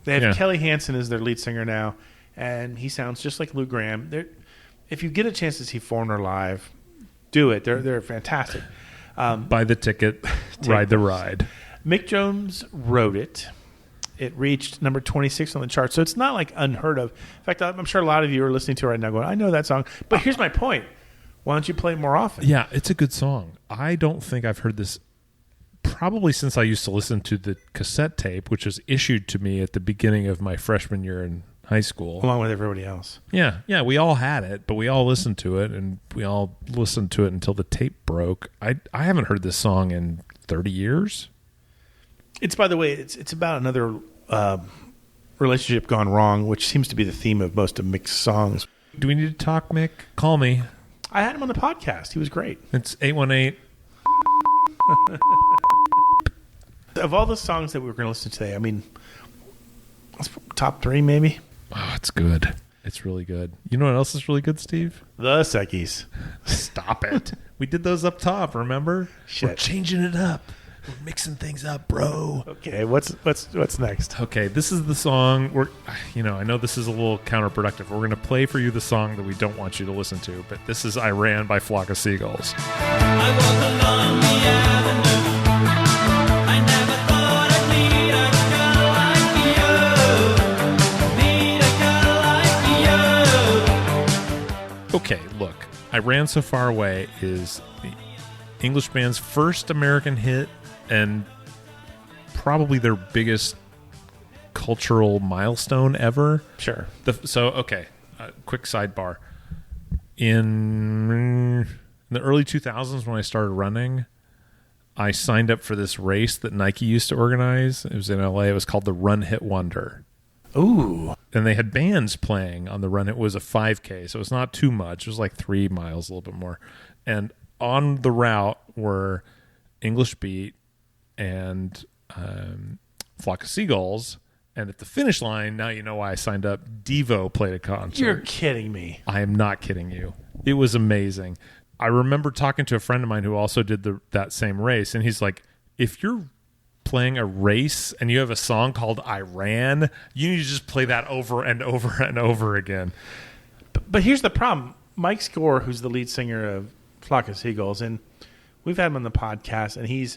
[SPEAKER 1] They have Kelly Hansen as their lead singer now, and he sounds just like Lou Gramm. If you get a chance to see Foreigner live, do it. They're fantastic.
[SPEAKER 2] Buy the ticket, ride the ride.
[SPEAKER 1] Mick Jones wrote it. It reached number 26 on the chart, so it's not like unheard of. In fact, I'm sure a lot of you are listening to it right now going, I know that song. But here's my point. Why don't you play it more often?
[SPEAKER 2] Yeah, it's a good song. I don't think I've heard this probably since I used to listen to the cassette tape, which was issued to me at the beginning of my freshman year in high school.
[SPEAKER 1] Along with everybody else.
[SPEAKER 2] Yeah, we all had it, but we all listened to it, and we all listened to it until the tape broke. I haven't heard this song in 30 years.
[SPEAKER 1] It's, by the way, it's about another relationship gone wrong, which seems to be the theme of most of Mick's songs.
[SPEAKER 2] Do we need to talk, Mick? Call me.
[SPEAKER 1] I had him on the podcast. He was great.
[SPEAKER 2] It's 818.
[SPEAKER 1] Of all the songs that we were going to listen to today, I mean, top 3 maybe?
[SPEAKER 2] Oh, it's good. It's really good. You know what else is really good, Steve?
[SPEAKER 1] The Seckies.
[SPEAKER 2] Stop it. We did those up top, remember?
[SPEAKER 1] Shit.
[SPEAKER 2] We're changing it up. We're mixing things up, bro.
[SPEAKER 1] Okay, what's next?
[SPEAKER 2] Okay, this is the song. I know this is a little counterproductive. We're going to play for you the song that we don't want you to listen to, but this is "I Ran" by Flock of Seagulls.
[SPEAKER 12] I walk along the avenue. I never thought I'd meet a girl like you. Meet a girl like you.
[SPEAKER 2] Okay, look. "I Ran So Far Away" is the English band's first American hit and probably their biggest cultural milestone ever.
[SPEAKER 1] Sure.
[SPEAKER 2] Quick sidebar. In the early 2000s when I started running, I signed up for this race that Nike used to organize. It was in LA. It was called the Run Hit Wonder.
[SPEAKER 1] Ooh.
[SPEAKER 2] And they had bands playing on the run. It was a 5K, so it was not too much. It was like 3 miles, a little bit more. And on the route were English Beat and Flock of Seagulls. And at the finish line, now you know why I signed up, Devo played a concert.
[SPEAKER 1] You're kidding me.
[SPEAKER 2] I am not kidding you. It was amazing. I remember talking to a friend of mine who also did that same race, and he's like, if you're playing a race and you have a song called Iran, you need to just play that over and over and over again.
[SPEAKER 1] But here's the problem. Mike Score, who's the lead singer of Flock of Seagulls, and we've had him on the podcast, and he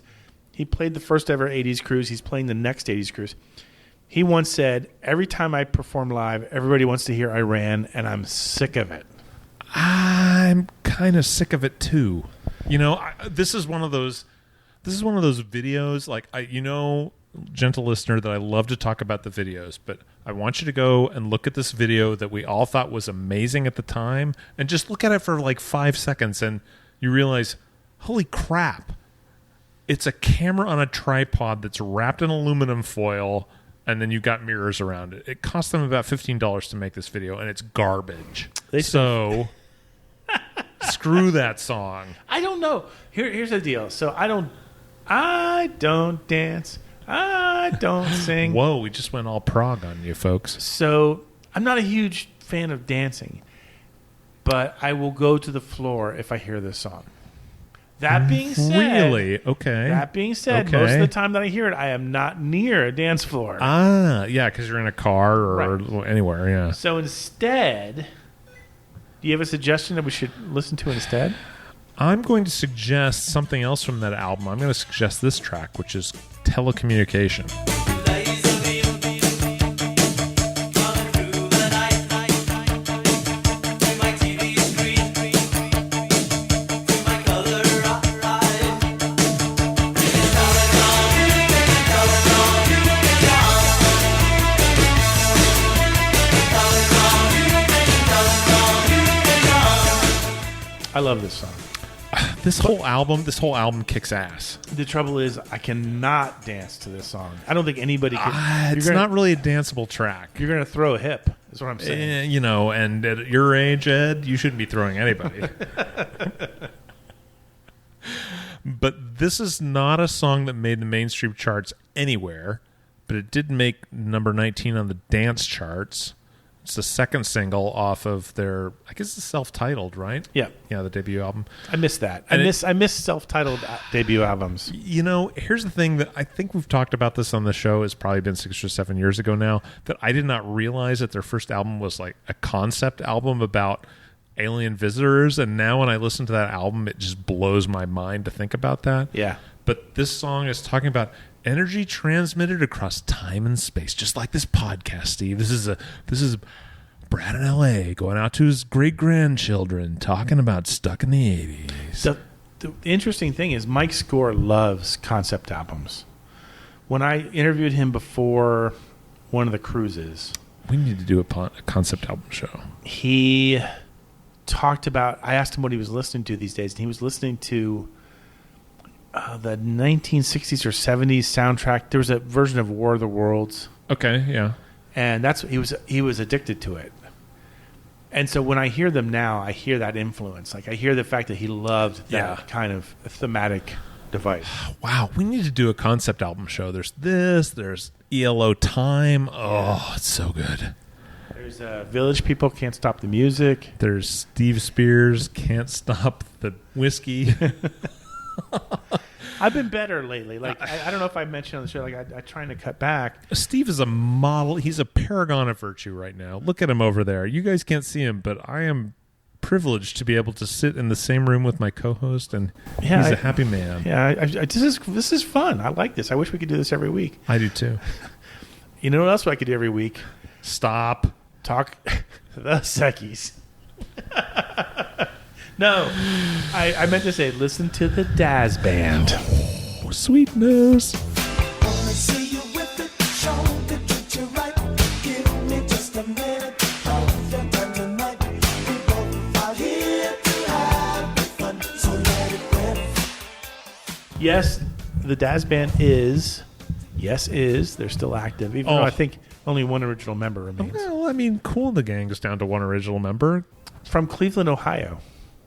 [SPEAKER 1] played the first ever 80s cruise. He's playing the next 80s cruise. He once said, every time I perform live, everybody wants to hear Iran, and I'm sick of it.
[SPEAKER 2] I'm kind of sick of it too. This is one of those videos, like, gentle listener, that I love to talk about the videos, but I want you to go and look at this video that we all thought was amazing at the time, and just look at it for like 5 seconds, and you realize, holy crap, it's a camera on a tripod that's wrapped in aluminum foil, and then you got mirrors around it. It cost them about $15 to make this video, and it's garbage. So screw that song.
[SPEAKER 1] I don't know. Here's the deal. So I don't dance. I don't sing.
[SPEAKER 2] Whoa, we just went all prog on you, folks.
[SPEAKER 1] So I'm not a huge fan of dancing, but I will go to the floor if I hear this song. That being said,
[SPEAKER 2] really? Okay.
[SPEAKER 1] That being said, most of the time that I hear it, I am not near a dance floor.
[SPEAKER 2] Yeah, because you're in a car or anywhere, yeah.
[SPEAKER 1] So instead, do you have a suggestion that we should listen to instead?
[SPEAKER 2] I'm going to suggest something else from that album. I'm going to suggest this track, which is Telecommunication.
[SPEAKER 1] I love this song.
[SPEAKER 2] This whole album kicks ass.
[SPEAKER 1] The trouble is, I cannot dance to this song. I don't think anybody can.
[SPEAKER 2] It's not really a danceable track.
[SPEAKER 1] You're going to throw a hip, is what I'm saying.
[SPEAKER 2] And at your age, Ed, you shouldn't be throwing anybody. But this is not a song that made the mainstream charts anywhere, but it did make number 19 on the dance charts. It's the second single off of their, I guess it's self-titled, right?
[SPEAKER 1] Yeah.
[SPEAKER 2] Yeah, the debut album.
[SPEAKER 1] I miss that. I miss self-titled debut albums.
[SPEAKER 2] Here's the thing that I think we've talked about this on the show. It's probably been 6 or 7 years ago now, that I did not realize that their first album was like a concept album about alien visitors. And now when I listen to that album, it just blows my mind to think about that.
[SPEAKER 1] Yeah.
[SPEAKER 2] But this song is talking about energy transmitted across time and space, just like this podcast, Steve. This is Brad in LA going out to his great grandchildren talking about Stuck in the 80s.
[SPEAKER 1] The interesting thing is Mike Score loves concept albums. When I interviewed him before one of the cruises,
[SPEAKER 2] we need to do a concept album show.
[SPEAKER 1] He talked about, I asked him what he was listening to these days, and he was listening to the 1960s or 70s soundtrack. There was a version of War of the Worlds.
[SPEAKER 2] Okay, yeah.
[SPEAKER 1] And that's he was addicted to it. And so when I hear them now, I hear that influence. Like I hear the fact that he loved that kind of thematic device.
[SPEAKER 2] Wow, we need to do a concept album show. There's ELO Time. Oh, it's so good.
[SPEAKER 1] There's Village People, Can't Stop the Music.
[SPEAKER 2] There's Steve Spears, Can't Stop the Whiskey.
[SPEAKER 1] I've been better lately. Like I don't know if I mentioned on the show. Like I'm trying to cut back.
[SPEAKER 2] Steve is a model. He's a paragon of virtue right now. Look at him over there. You guys can't see him, but I am privileged to be able to sit in the same room with my co-host, and he's a happy man.
[SPEAKER 1] Yeah, this is fun. I like this. I wish we could do this every week.
[SPEAKER 2] I do too.
[SPEAKER 1] You know what else I could do every week?
[SPEAKER 2] Talk
[SPEAKER 1] the Seckies. No, I meant to say, listen to the Daz Band.
[SPEAKER 2] Oh, sweetness.
[SPEAKER 1] Yes, the Daz Band is. They're still active, even though I think only one original member remains.
[SPEAKER 2] Well, I mean, Kool and the Gang is down to one original member.
[SPEAKER 1] From Cleveland, Ohio.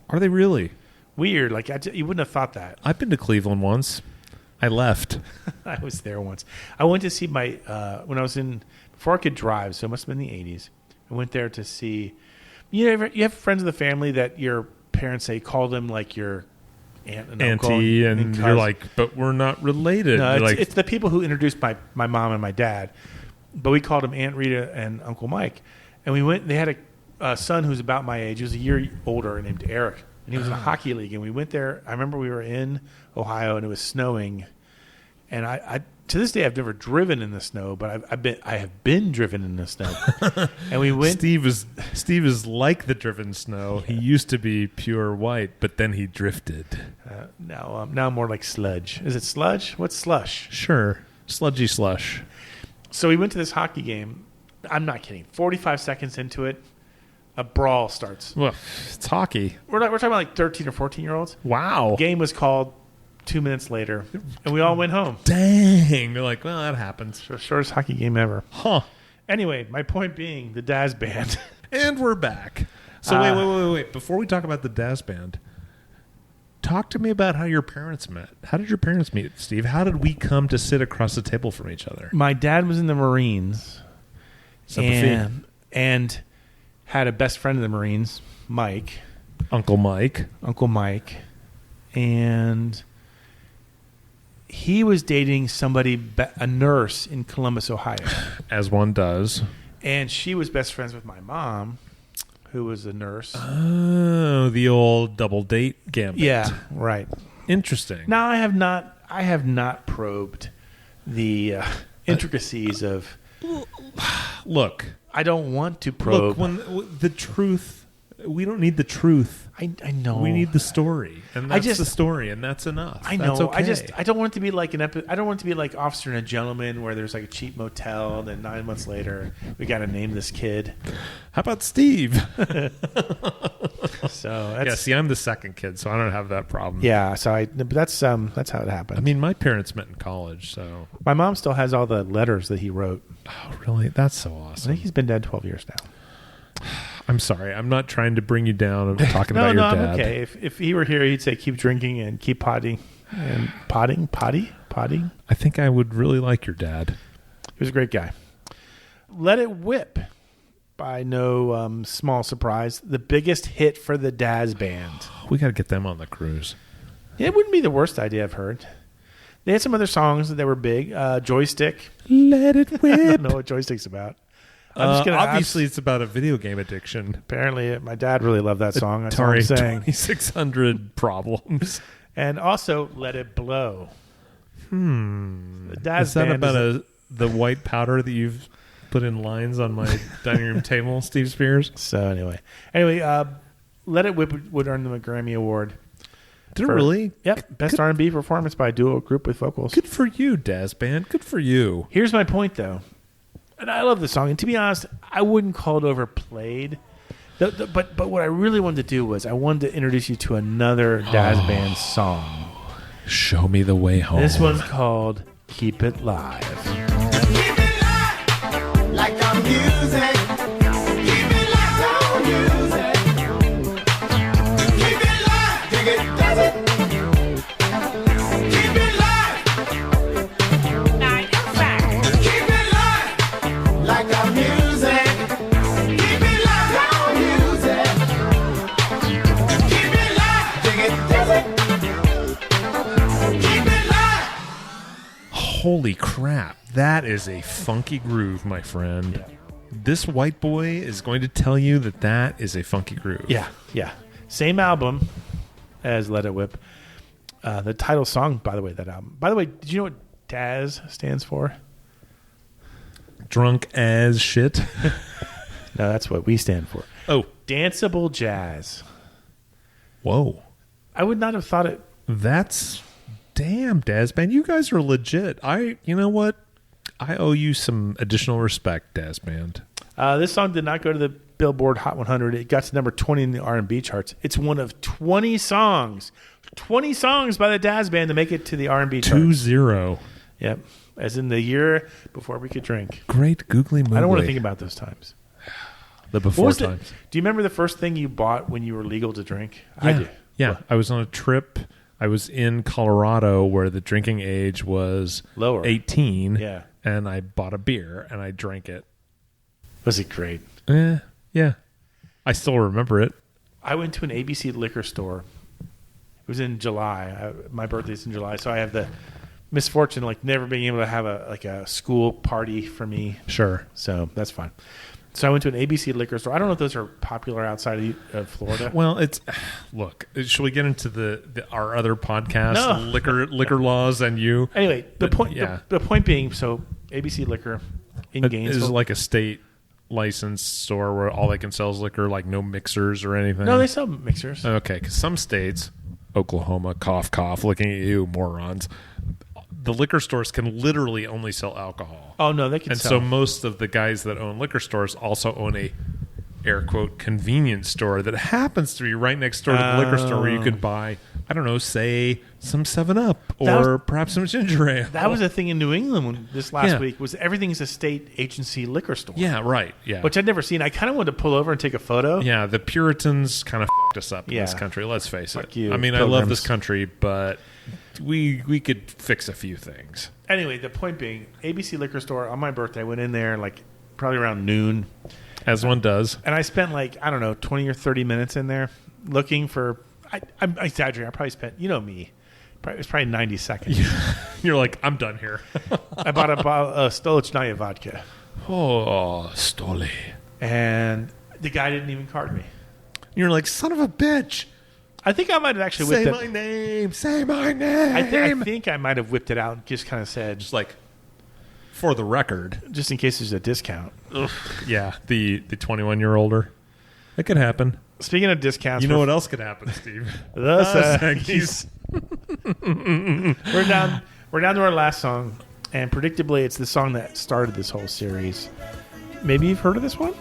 [SPEAKER 2] Are they really?
[SPEAKER 1] Weird. Like, you wouldn't have thought that.
[SPEAKER 2] I've been to Cleveland once. I left.
[SPEAKER 1] I was there once. I went to see when I was before I could drive, so it must have been the 80s. I went there to see, you have friends of the family that your parents say call them like your aunt and uncle.
[SPEAKER 2] Auntie, and you're
[SPEAKER 1] cousin.
[SPEAKER 2] like, but we're not related.
[SPEAKER 1] No,
[SPEAKER 2] You're
[SPEAKER 1] it's the people who introduced my mom and my dad. But we called them Aunt Rita and Uncle Mike. And we went, they had a son who's about my age. He was a year older named Eric. And he was in a hockey league. And we went there. I remember we were in Ohio and it was snowing. And I to this day, I've never driven in the snow, but I have been driven in the snow. And we went.
[SPEAKER 2] Steve is like the driven snow. He used to be pure white, but then he drifted.
[SPEAKER 1] Now I'm more like sludge. Is it sludge? What's slush?
[SPEAKER 2] Sure, sludgy slush.
[SPEAKER 1] So we went to this hockey game. I'm not kidding. 45 seconds into it, a brawl starts.
[SPEAKER 2] Well, it's hockey.
[SPEAKER 1] We're talking about like 13 or 14-year-olds.
[SPEAKER 2] Wow.
[SPEAKER 1] Game was called 2 minutes later, and we all went home.
[SPEAKER 2] Dang. They're like, well, that happens.
[SPEAKER 1] Shortest hockey game ever.
[SPEAKER 2] Huh.
[SPEAKER 1] Anyway, my point being, the Daz Band.
[SPEAKER 2] And we're back. So wait. Before we talk about the Daz Band, talk to me about how your parents met. How did your parents meet, Steve? How did we come to sit across the table from each other?
[SPEAKER 1] My dad was in the Marines and had a best friend in the Marines, Mike.
[SPEAKER 2] Uncle Mike.
[SPEAKER 1] And he was dating somebody, a nurse in Columbus, Ohio.
[SPEAKER 2] As one does.
[SPEAKER 1] And she was best friends with my mom, who was a nurse.
[SPEAKER 2] Oh, the old double date gambit.
[SPEAKER 1] Yeah, right.
[SPEAKER 2] Interesting.
[SPEAKER 1] Now I have not probed the intricacies of.
[SPEAKER 2] Look,
[SPEAKER 1] I don't want to probe.
[SPEAKER 2] Look, when the truth. We don't need the truth.
[SPEAKER 1] I know.
[SPEAKER 2] We need the story, and that's the story, and that's enough.
[SPEAKER 1] I know.
[SPEAKER 2] That's okay.
[SPEAKER 1] I don't want it to be like I don't want it to be like Officer and a Gentleman, where there's like a cheap motel, and then 9 months later we got to name this kid.
[SPEAKER 2] How about Steve?
[SPEAKER 1] So
[SPEAKER 2] see, I'm the second kid, so I don't have that problem.
[SPEAKER 1] Yeah, but that's how it happened.
[SPEAKER 2] I mean, my parents met in college, so
[SPEAKER 1] my mom still has all the letters that he wrote.
[SPEAKER 2] Oh, really? That's so awesome.
[SPEAKER 1] I think he's been dead 12 years now.
[SPEAKER 2] I'm sorry. I'm not trying to bring you down of talking about your dad.
[SPEAKER 1] I'm okay. If he were here, he'd say keep drinking and keep potting. And potting?
[SPEAKER 2] I think I would really like your dad.
[SPEAKER 1] He was a great guy. Let It Whip, by no small surprise, the biggest hit for the Daz Band.
[SPEAKER 2] We got to get them on the cruise.
[SPEAKER 1] Yeah, it wouldn't be the worst idea I've heard. They had some other songs that were big. Joystick.
[SPEAKER 2] Let It Whip.
[SPEAKER 1] I don't know what Joystick's about.
[SPEAKER 2] Obviously, it's about a video game addiction.
[SPEAKER 1] Apparently, my dad really loved that song. That's all I'm saying.
[SPEAKER 2] 2600 Problems.
[SPEAKER 1] And also, Let It Blow. The Daz
[SPEAKER 2] Is that
[SPEAKER 1] Band
[SPEAKER 2] about the white powder that you've put in lines on my dining room table, Steve Spears?
[SPEAKER 1] So anyway, Let It Whip would earn them a Grammy Award.
[SPEAKER 2] Did it really?
[SPEAKER 1] Yep. Best R&B performance by a duo group with vocals.
[SPEAKER 2] Good for you, Daz Band. Good for you.
[SPEAKER 1] Here's my point, though. And I love the song. And to be honest, I wouldn't call it overplayed. But what I really wanted to do was I wanted to introduce you to another Daz Band song.
[SPEAKER 2] Show me the way home.
[SPEAKER 1] This one's called Keep It Live.
[SPEAKER 12] Keep it live, like I'm music. Keep it live, like music. Keep it live, dig it, does it. Keep it live, night and fact. Keep it live, like I'm music. Keep it live, like music. Keep it live, dig it, does it. Keep it live.
[SPEAKER 2] Holy crap. That is a funky groove, my friend. Yeah. This white boy is going to tell you that is a funky groove.
[SPEAKER 1] Yeah. Same album as Let It Whip. The title song, by the way, that album. By the way, did you know what Daz stands for?
[SPEAKER 2] Drunk as shit?
[SPEAKER 1] No, that's what we stand for.
[SPEAKER 2] Oh.
[SPEAKER 1] Danceable Jazz.
[SPEAKER 2] Whoa.
[SPEAKER 1] I would not have thought it.
[SPEAKER 2] That's... Damn, Daz Band, you guys are legit. You know what? I owe you some additional respect, Daz Band.
[SPEAKER 1] This song did not go to the Billboard Hot 100. It got to number 20 in the R&B charts. It's one of 20 songs by the Daz Band to make it to the R&B charts.
[SPEAKER 2] 2-0.
[SPEAKER 1] Yep, as in the year before we could drink.
[SPEAKER 2] Great googly moogly.
[SPEAKER 1] I don't want to think about those times.
[SPEAKER 2] The before times.
[SPEAKER 1] Do you remember the first thing you bought when you were legal to drink? Yeah. I do.
[SPEAKER 2] Yeah,
[SPEAKER 1] what?
[SPEAKER 2] I was on a trip. I was in Colorado where the drinking age was
[SPEAKER 1] lower,
[SPEAKER 2] 18.
[SPEAKER 1] Yeah.
[SPEAKER 2] And I bought a beer and I drank it.
[SPEAKER 1] Was it great?
[SPEAKER 2] Yeah. I still remember it.
[SPEAKER 1] I went to an ABC liquor store was in July. My birthday's in July, so I have the misfortune of never being able to have a school party for me.
[SPEAKER 2] Sure.
[SPEAKER 1] So that's fine. So I went to an ABC liquor store. I don't know if those are popular outside of Florida.
[SPEAKER 2] Well, look. Should we get into our other podcast,
[SPEAKER 1] No.
[SPEAKER 2] liquor laws, and you?
[SPEAKER 1] Anyway, the point being, so ABC Liquor in Gainesville
[SPEAKER 2] is like a state licensed store where all they can sell is liquor, like no mixers or anything.
[SPEAKER 1] No, they sell mixers.
[SPEAKER 2] Okay, because some states, Oklahoma, cough, looking at you, morons. The liquor stores can literally only sell alcohol.
[SPEAKER 1] Oh no, they can.
[SPEAKER 2] And
[SPEAKER 1] sell.
[SPEAKER 2] so most of the guys that own liquor stores also own a air quote convenience store that happens to be right next door to the liquor store where you could buy, I don't know, say some 7-Up or perhaps some ginger ale.
[SPEAKER 1] That was a thing in New England this last week. Was everything's a state agency liquor store?
[SPEAKER 2] Yeah, right. Yeah,
[SPEAKER 1] which I'd never seen. I kind of wanted to pull over and take a photo.
[SPEAKER 2] Yeah, the Puritans kind of fucked us up in this country. Let's face it.
[SPEAKER 1] You,
[SPEAKER 2] I mean,
[SPEAKER 1] pilgrims.
[SPEAKER 2] I love this country, but we could fix a few things.
[SPEAKER 1] Anyway, the point being, ABC Liquor Store on my birthday. I went in there probably around noon.
[SPEAKER 2] As one does.
[SPEAKER 1] And I spent 20 or 30 minutes in there looking for, I'm exaggerating, I probably spent, you know me, it was probably 90 seconds.
[SPEAKER 2] You're like, I'm done here.
[SPEAKER 1] I bought a bottle of Stolichnaya vodka.
[SPEAKER 2] Oh, Stoli.
[SPEAKER 1] And the guy didn't even card me.
[SPEAKER 2] You're like, son of a bitch.
[SPEAKER 1] I think I might have actually whipped it.
[SPEAKER 2] Say my name. Say my name.
[SPEAKER 1] I think I might have whipped it out and just kind of said.
[SPEAKER 2] Just for the record.
[SPEAKER 1] Just in case there's a discount.
[SPEAKER 2] Ugh. Yeah, the 21-year-older. It could happen.
[SPEAKER 1] Speaking of discounts.
[SPEAKER 2] You know what else could happen, Steve?
[SPEAKER 1] The Saggies. We're down to our last song. And predictably, it's the song that started this whole series. Maybe you've heard of this one?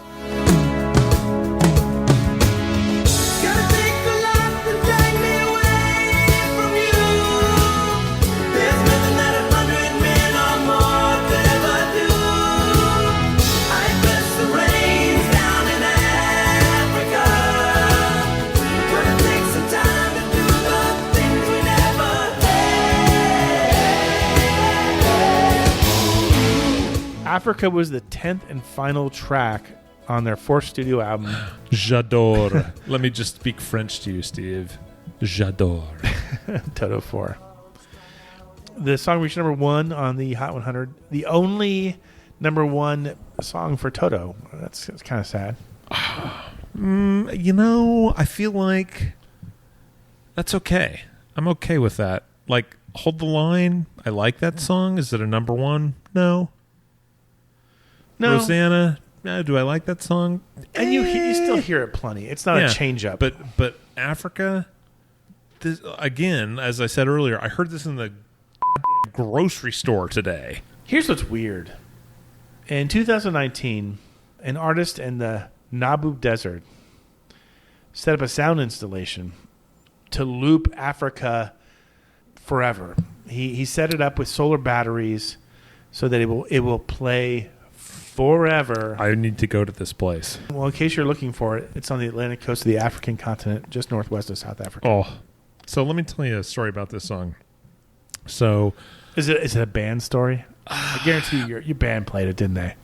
[SPEAKER 1] Africa was the 10th and final track on their fourth studio album.
[SPEAKER 2] J'adore. Let me just speak French to you, Steve. J'adore.
[SPEAKER 1] Toto 4. The song reached number 1 on the Hot 100. The only number 1 song for Toto. That's kind of sad.
[SPEAKER 2] I feel like that's okay. I'm okay with that. Hold the Line. I like that song. Is it a number 1? No. Rosanna, do I like that song?
[SPEAKER 1] And you still hear it plenty. It's not a change up.
[SPEAKER 2] But Africa, this, again, as I said earlier, I heard this in the grocery store today.
[SPEAKER 1] Here's what's weird. In 2019, an artist in the Nabu Desert set up a sound installation to loop Africa forever. He set it up with solar batteries so that it will play forever.
[SPEAKER 2] I need to go to this place.
[SPEAKER 1] Well, in case you're looking for it, it's on the Atlantic coast of the African continent, just northwest of South Africa.
[SPEAKER 2] Oh, so let me tell you a story about this song. So,
[SPEAKER 1] is it a band story? I guarantee you, your band played it, didn't they?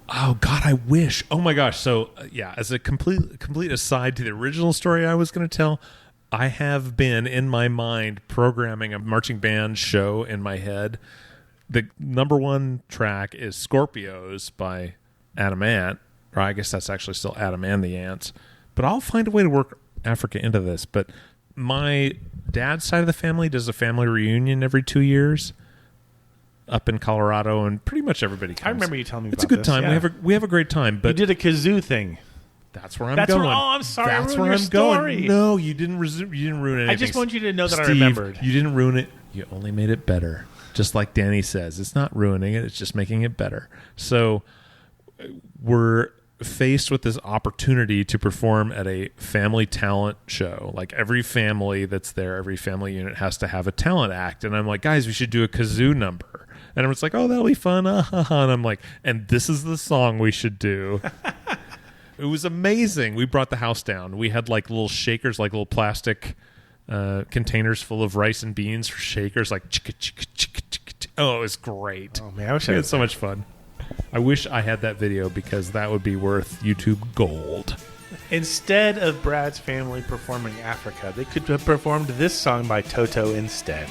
[SPEAKER 2] Oh God, I wish. Oh my gosh. So as a complete aside to the original story I was going to tell, I have been in my mind programming a marching band show in my head. The number 1 track is Scorpios by Adam Ant. Or I guess that's actually still Adam and the Ants. But I'll find a way to work Africa into this. But my dad's side of the family does a family reunion every 2 years up in Colorado, and pretty much everybody comes.
[SPEAKER 1] I remember you telling me
[SPEAKER 2] it's
[SPEAKER 1] about
[SPEAKER 2] a good time.
[SPEAKER 1] Yeah.
[SPEAKER 2] We have a great time. But
[SPEAKER 1] you did a kazoo thing.
[SPEAKER 2] That's where I'm going.
[SPEAKER 1] I'm sorry.
[SPEAKER 2] That's
[SPEAKER 1] I
[SPEAKER 2] where
[SPEAKER 1] your
[SPEAKER 2] I'm
[SPEAKER 1] story.
[SPEAKER 2] going. No, you didn't ruin anything.
[SPEAKER 1] I just want you to know that
[SPEAKER 2] Steve,
[SPEAKER 1] I remembered.
[SPEAKER 2] You didn't ruin it. You only made it better. Just like Danny says, it's not ruining it. It's just making it better. So we're faced with this opportunity to perform at a family talent show. Like every family that's there, every family unit has to have a talent act. And I'm like, guys, we should do a kazoo number. And everyone's like, oh, that'll be fun. And I'm like, and this is the song we should do. It was amazing. We brought the house down. We had little shakers, little plastic containers full of rice and beans for shakers, chicka, chicka, chicka, chicka. Oh, it was great.
[SPEAKER 1] Oh man, I wish
[SPEAKER 2] we had so much fun. I wish I had that video because that would be worth YouTube gold.
[SPEAKER 1] Instead of Brad's family performing Africa, they could have performed this song by Toto instead.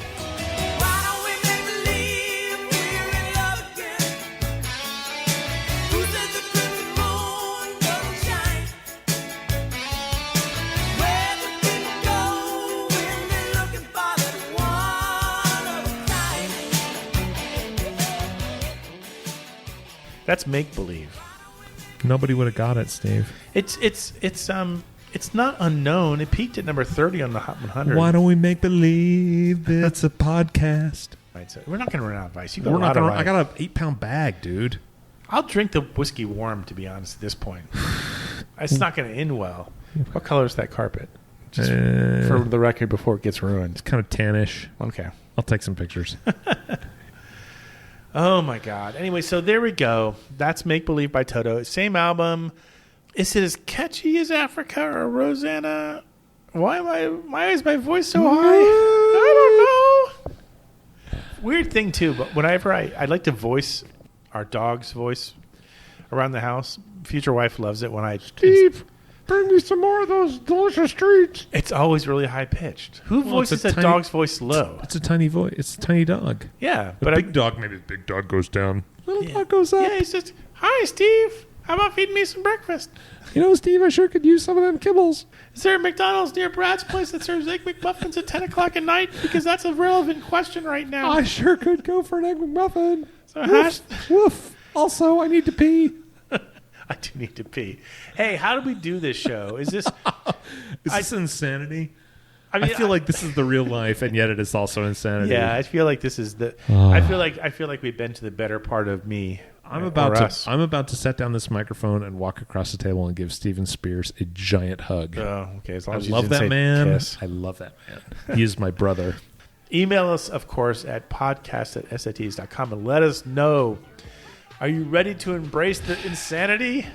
[SPEAKER 1] That's make-believe.
[SPEAKER 2] Nobody would have got it, Steve.
[SPEAKER 1] It's not unknown. It peaked at number 30 on the Hot 100.
[SPEAKER 2] Why don't we make believe it's a podcast?
[SPEAKER 1] Right, so we're not going to run out of ice.
[SPEAKER 2] I got an 8-pound bag, dude.
[SPEAKER 1] I'll drink the whiskey warm, to be honest, at this point. It's not going to end well. What color is that carpet? Just for the record before it gets ruined.
[SPEAKER 2] It's kind of tannish.
[SPEAKER 1] Okay.
[SPEAKER 2] I'll take some pictures.
[SPEAKER 1] Oh, my God. Anyway, so there we go. That's Make Believe by Toto. Same album. Is it as catchy as Africa or Rosanna? Why is my voice so high? I don't know. Weird thing, too, but whenever I like to voice our dog's voice around the house, future wife loves it when I...
[SPEAKER 2] Steve, bring me some more of those delicious treats.
[SPEAKER 1] It's always really high-pitched. Who voices a dog's voice low?
[SPEAKER 2] It's a tiny voice. It's a tiny dog.
[SPEAKER 1] Yeah.
[SPEAKER 2] But big dog, maybe the big dog goes down. Little dog goes up.
[SPEAKER 1] Yeah, he says, "Hi, Steve. How about feeding me some breakfast?"
[SPEAKER 2] You know, Steve, I sure could use some of them kibbles.
[SPEAKER 1] Is there a McDonald's near Brad's place that serves Egg McMuffins at 10 o'clock at night? Because that's a relevant question right now.
[SPEAKER 2] I sure could go for an Egg McMuffin.
[SPEAKER 1] So
[SPEAKER 2] woof. Also, I need to pee.
[SPEAKER 1] I do need to pee. Hey, how do we do this show? Is this
[SPEAKER 2] insanity?
[SPEAKER 1] I mean,
[SPEAKER 2] I feel like this is the real life, and yet it is also insanity.
[SPEAKER 1] Yeah, I feel like this is the. I feel like we've been to the better part of me.
[SPEAKER 2] I'm about to set down this microphone and walk across the table and give Steven Spears a giant hug.
[SPEAKER 1] Oh, okay. As long as
[SPEAKER 2] I love that man.
[SPEAKER 1] Kiss.
[SPEAKER 2] I love that man. He is my brother.
[SPEAKER 1] Email us, of course, at podcast@sats.com and let us know. Are you ready to embrace the insanity?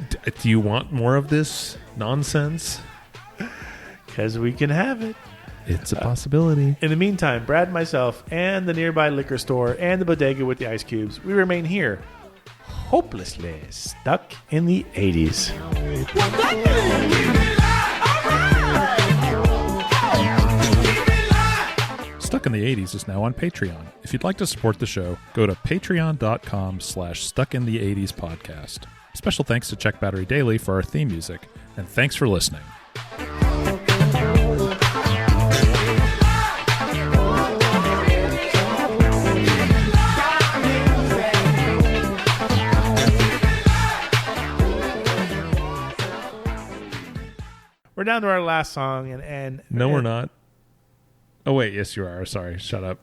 [SPEAKER 2] Do you want more of this nonsense?
[SPEAKER 1] Because we can have it.
[SPEAKER 2] It's a possibility.
[SPEAKER 1] In the meantime, Brad, myself, and the nearby liquor store and the bodega with the ice cubes, we remain here, hopelessly stuck in the 80s.
[SPEAKER 2] Stuck in the 80s is now on Patreon. If you'd like to support the show, go to patreon.com/stuckinthe80spodcast. Special thanks to Check Battery Daily for our theme music, and thanks for listening.
[SPEAKER 1] We're down to our last song, and
[SPEAKER 2] no, we're not. Oh wait, yes you are. Sorry, shut up.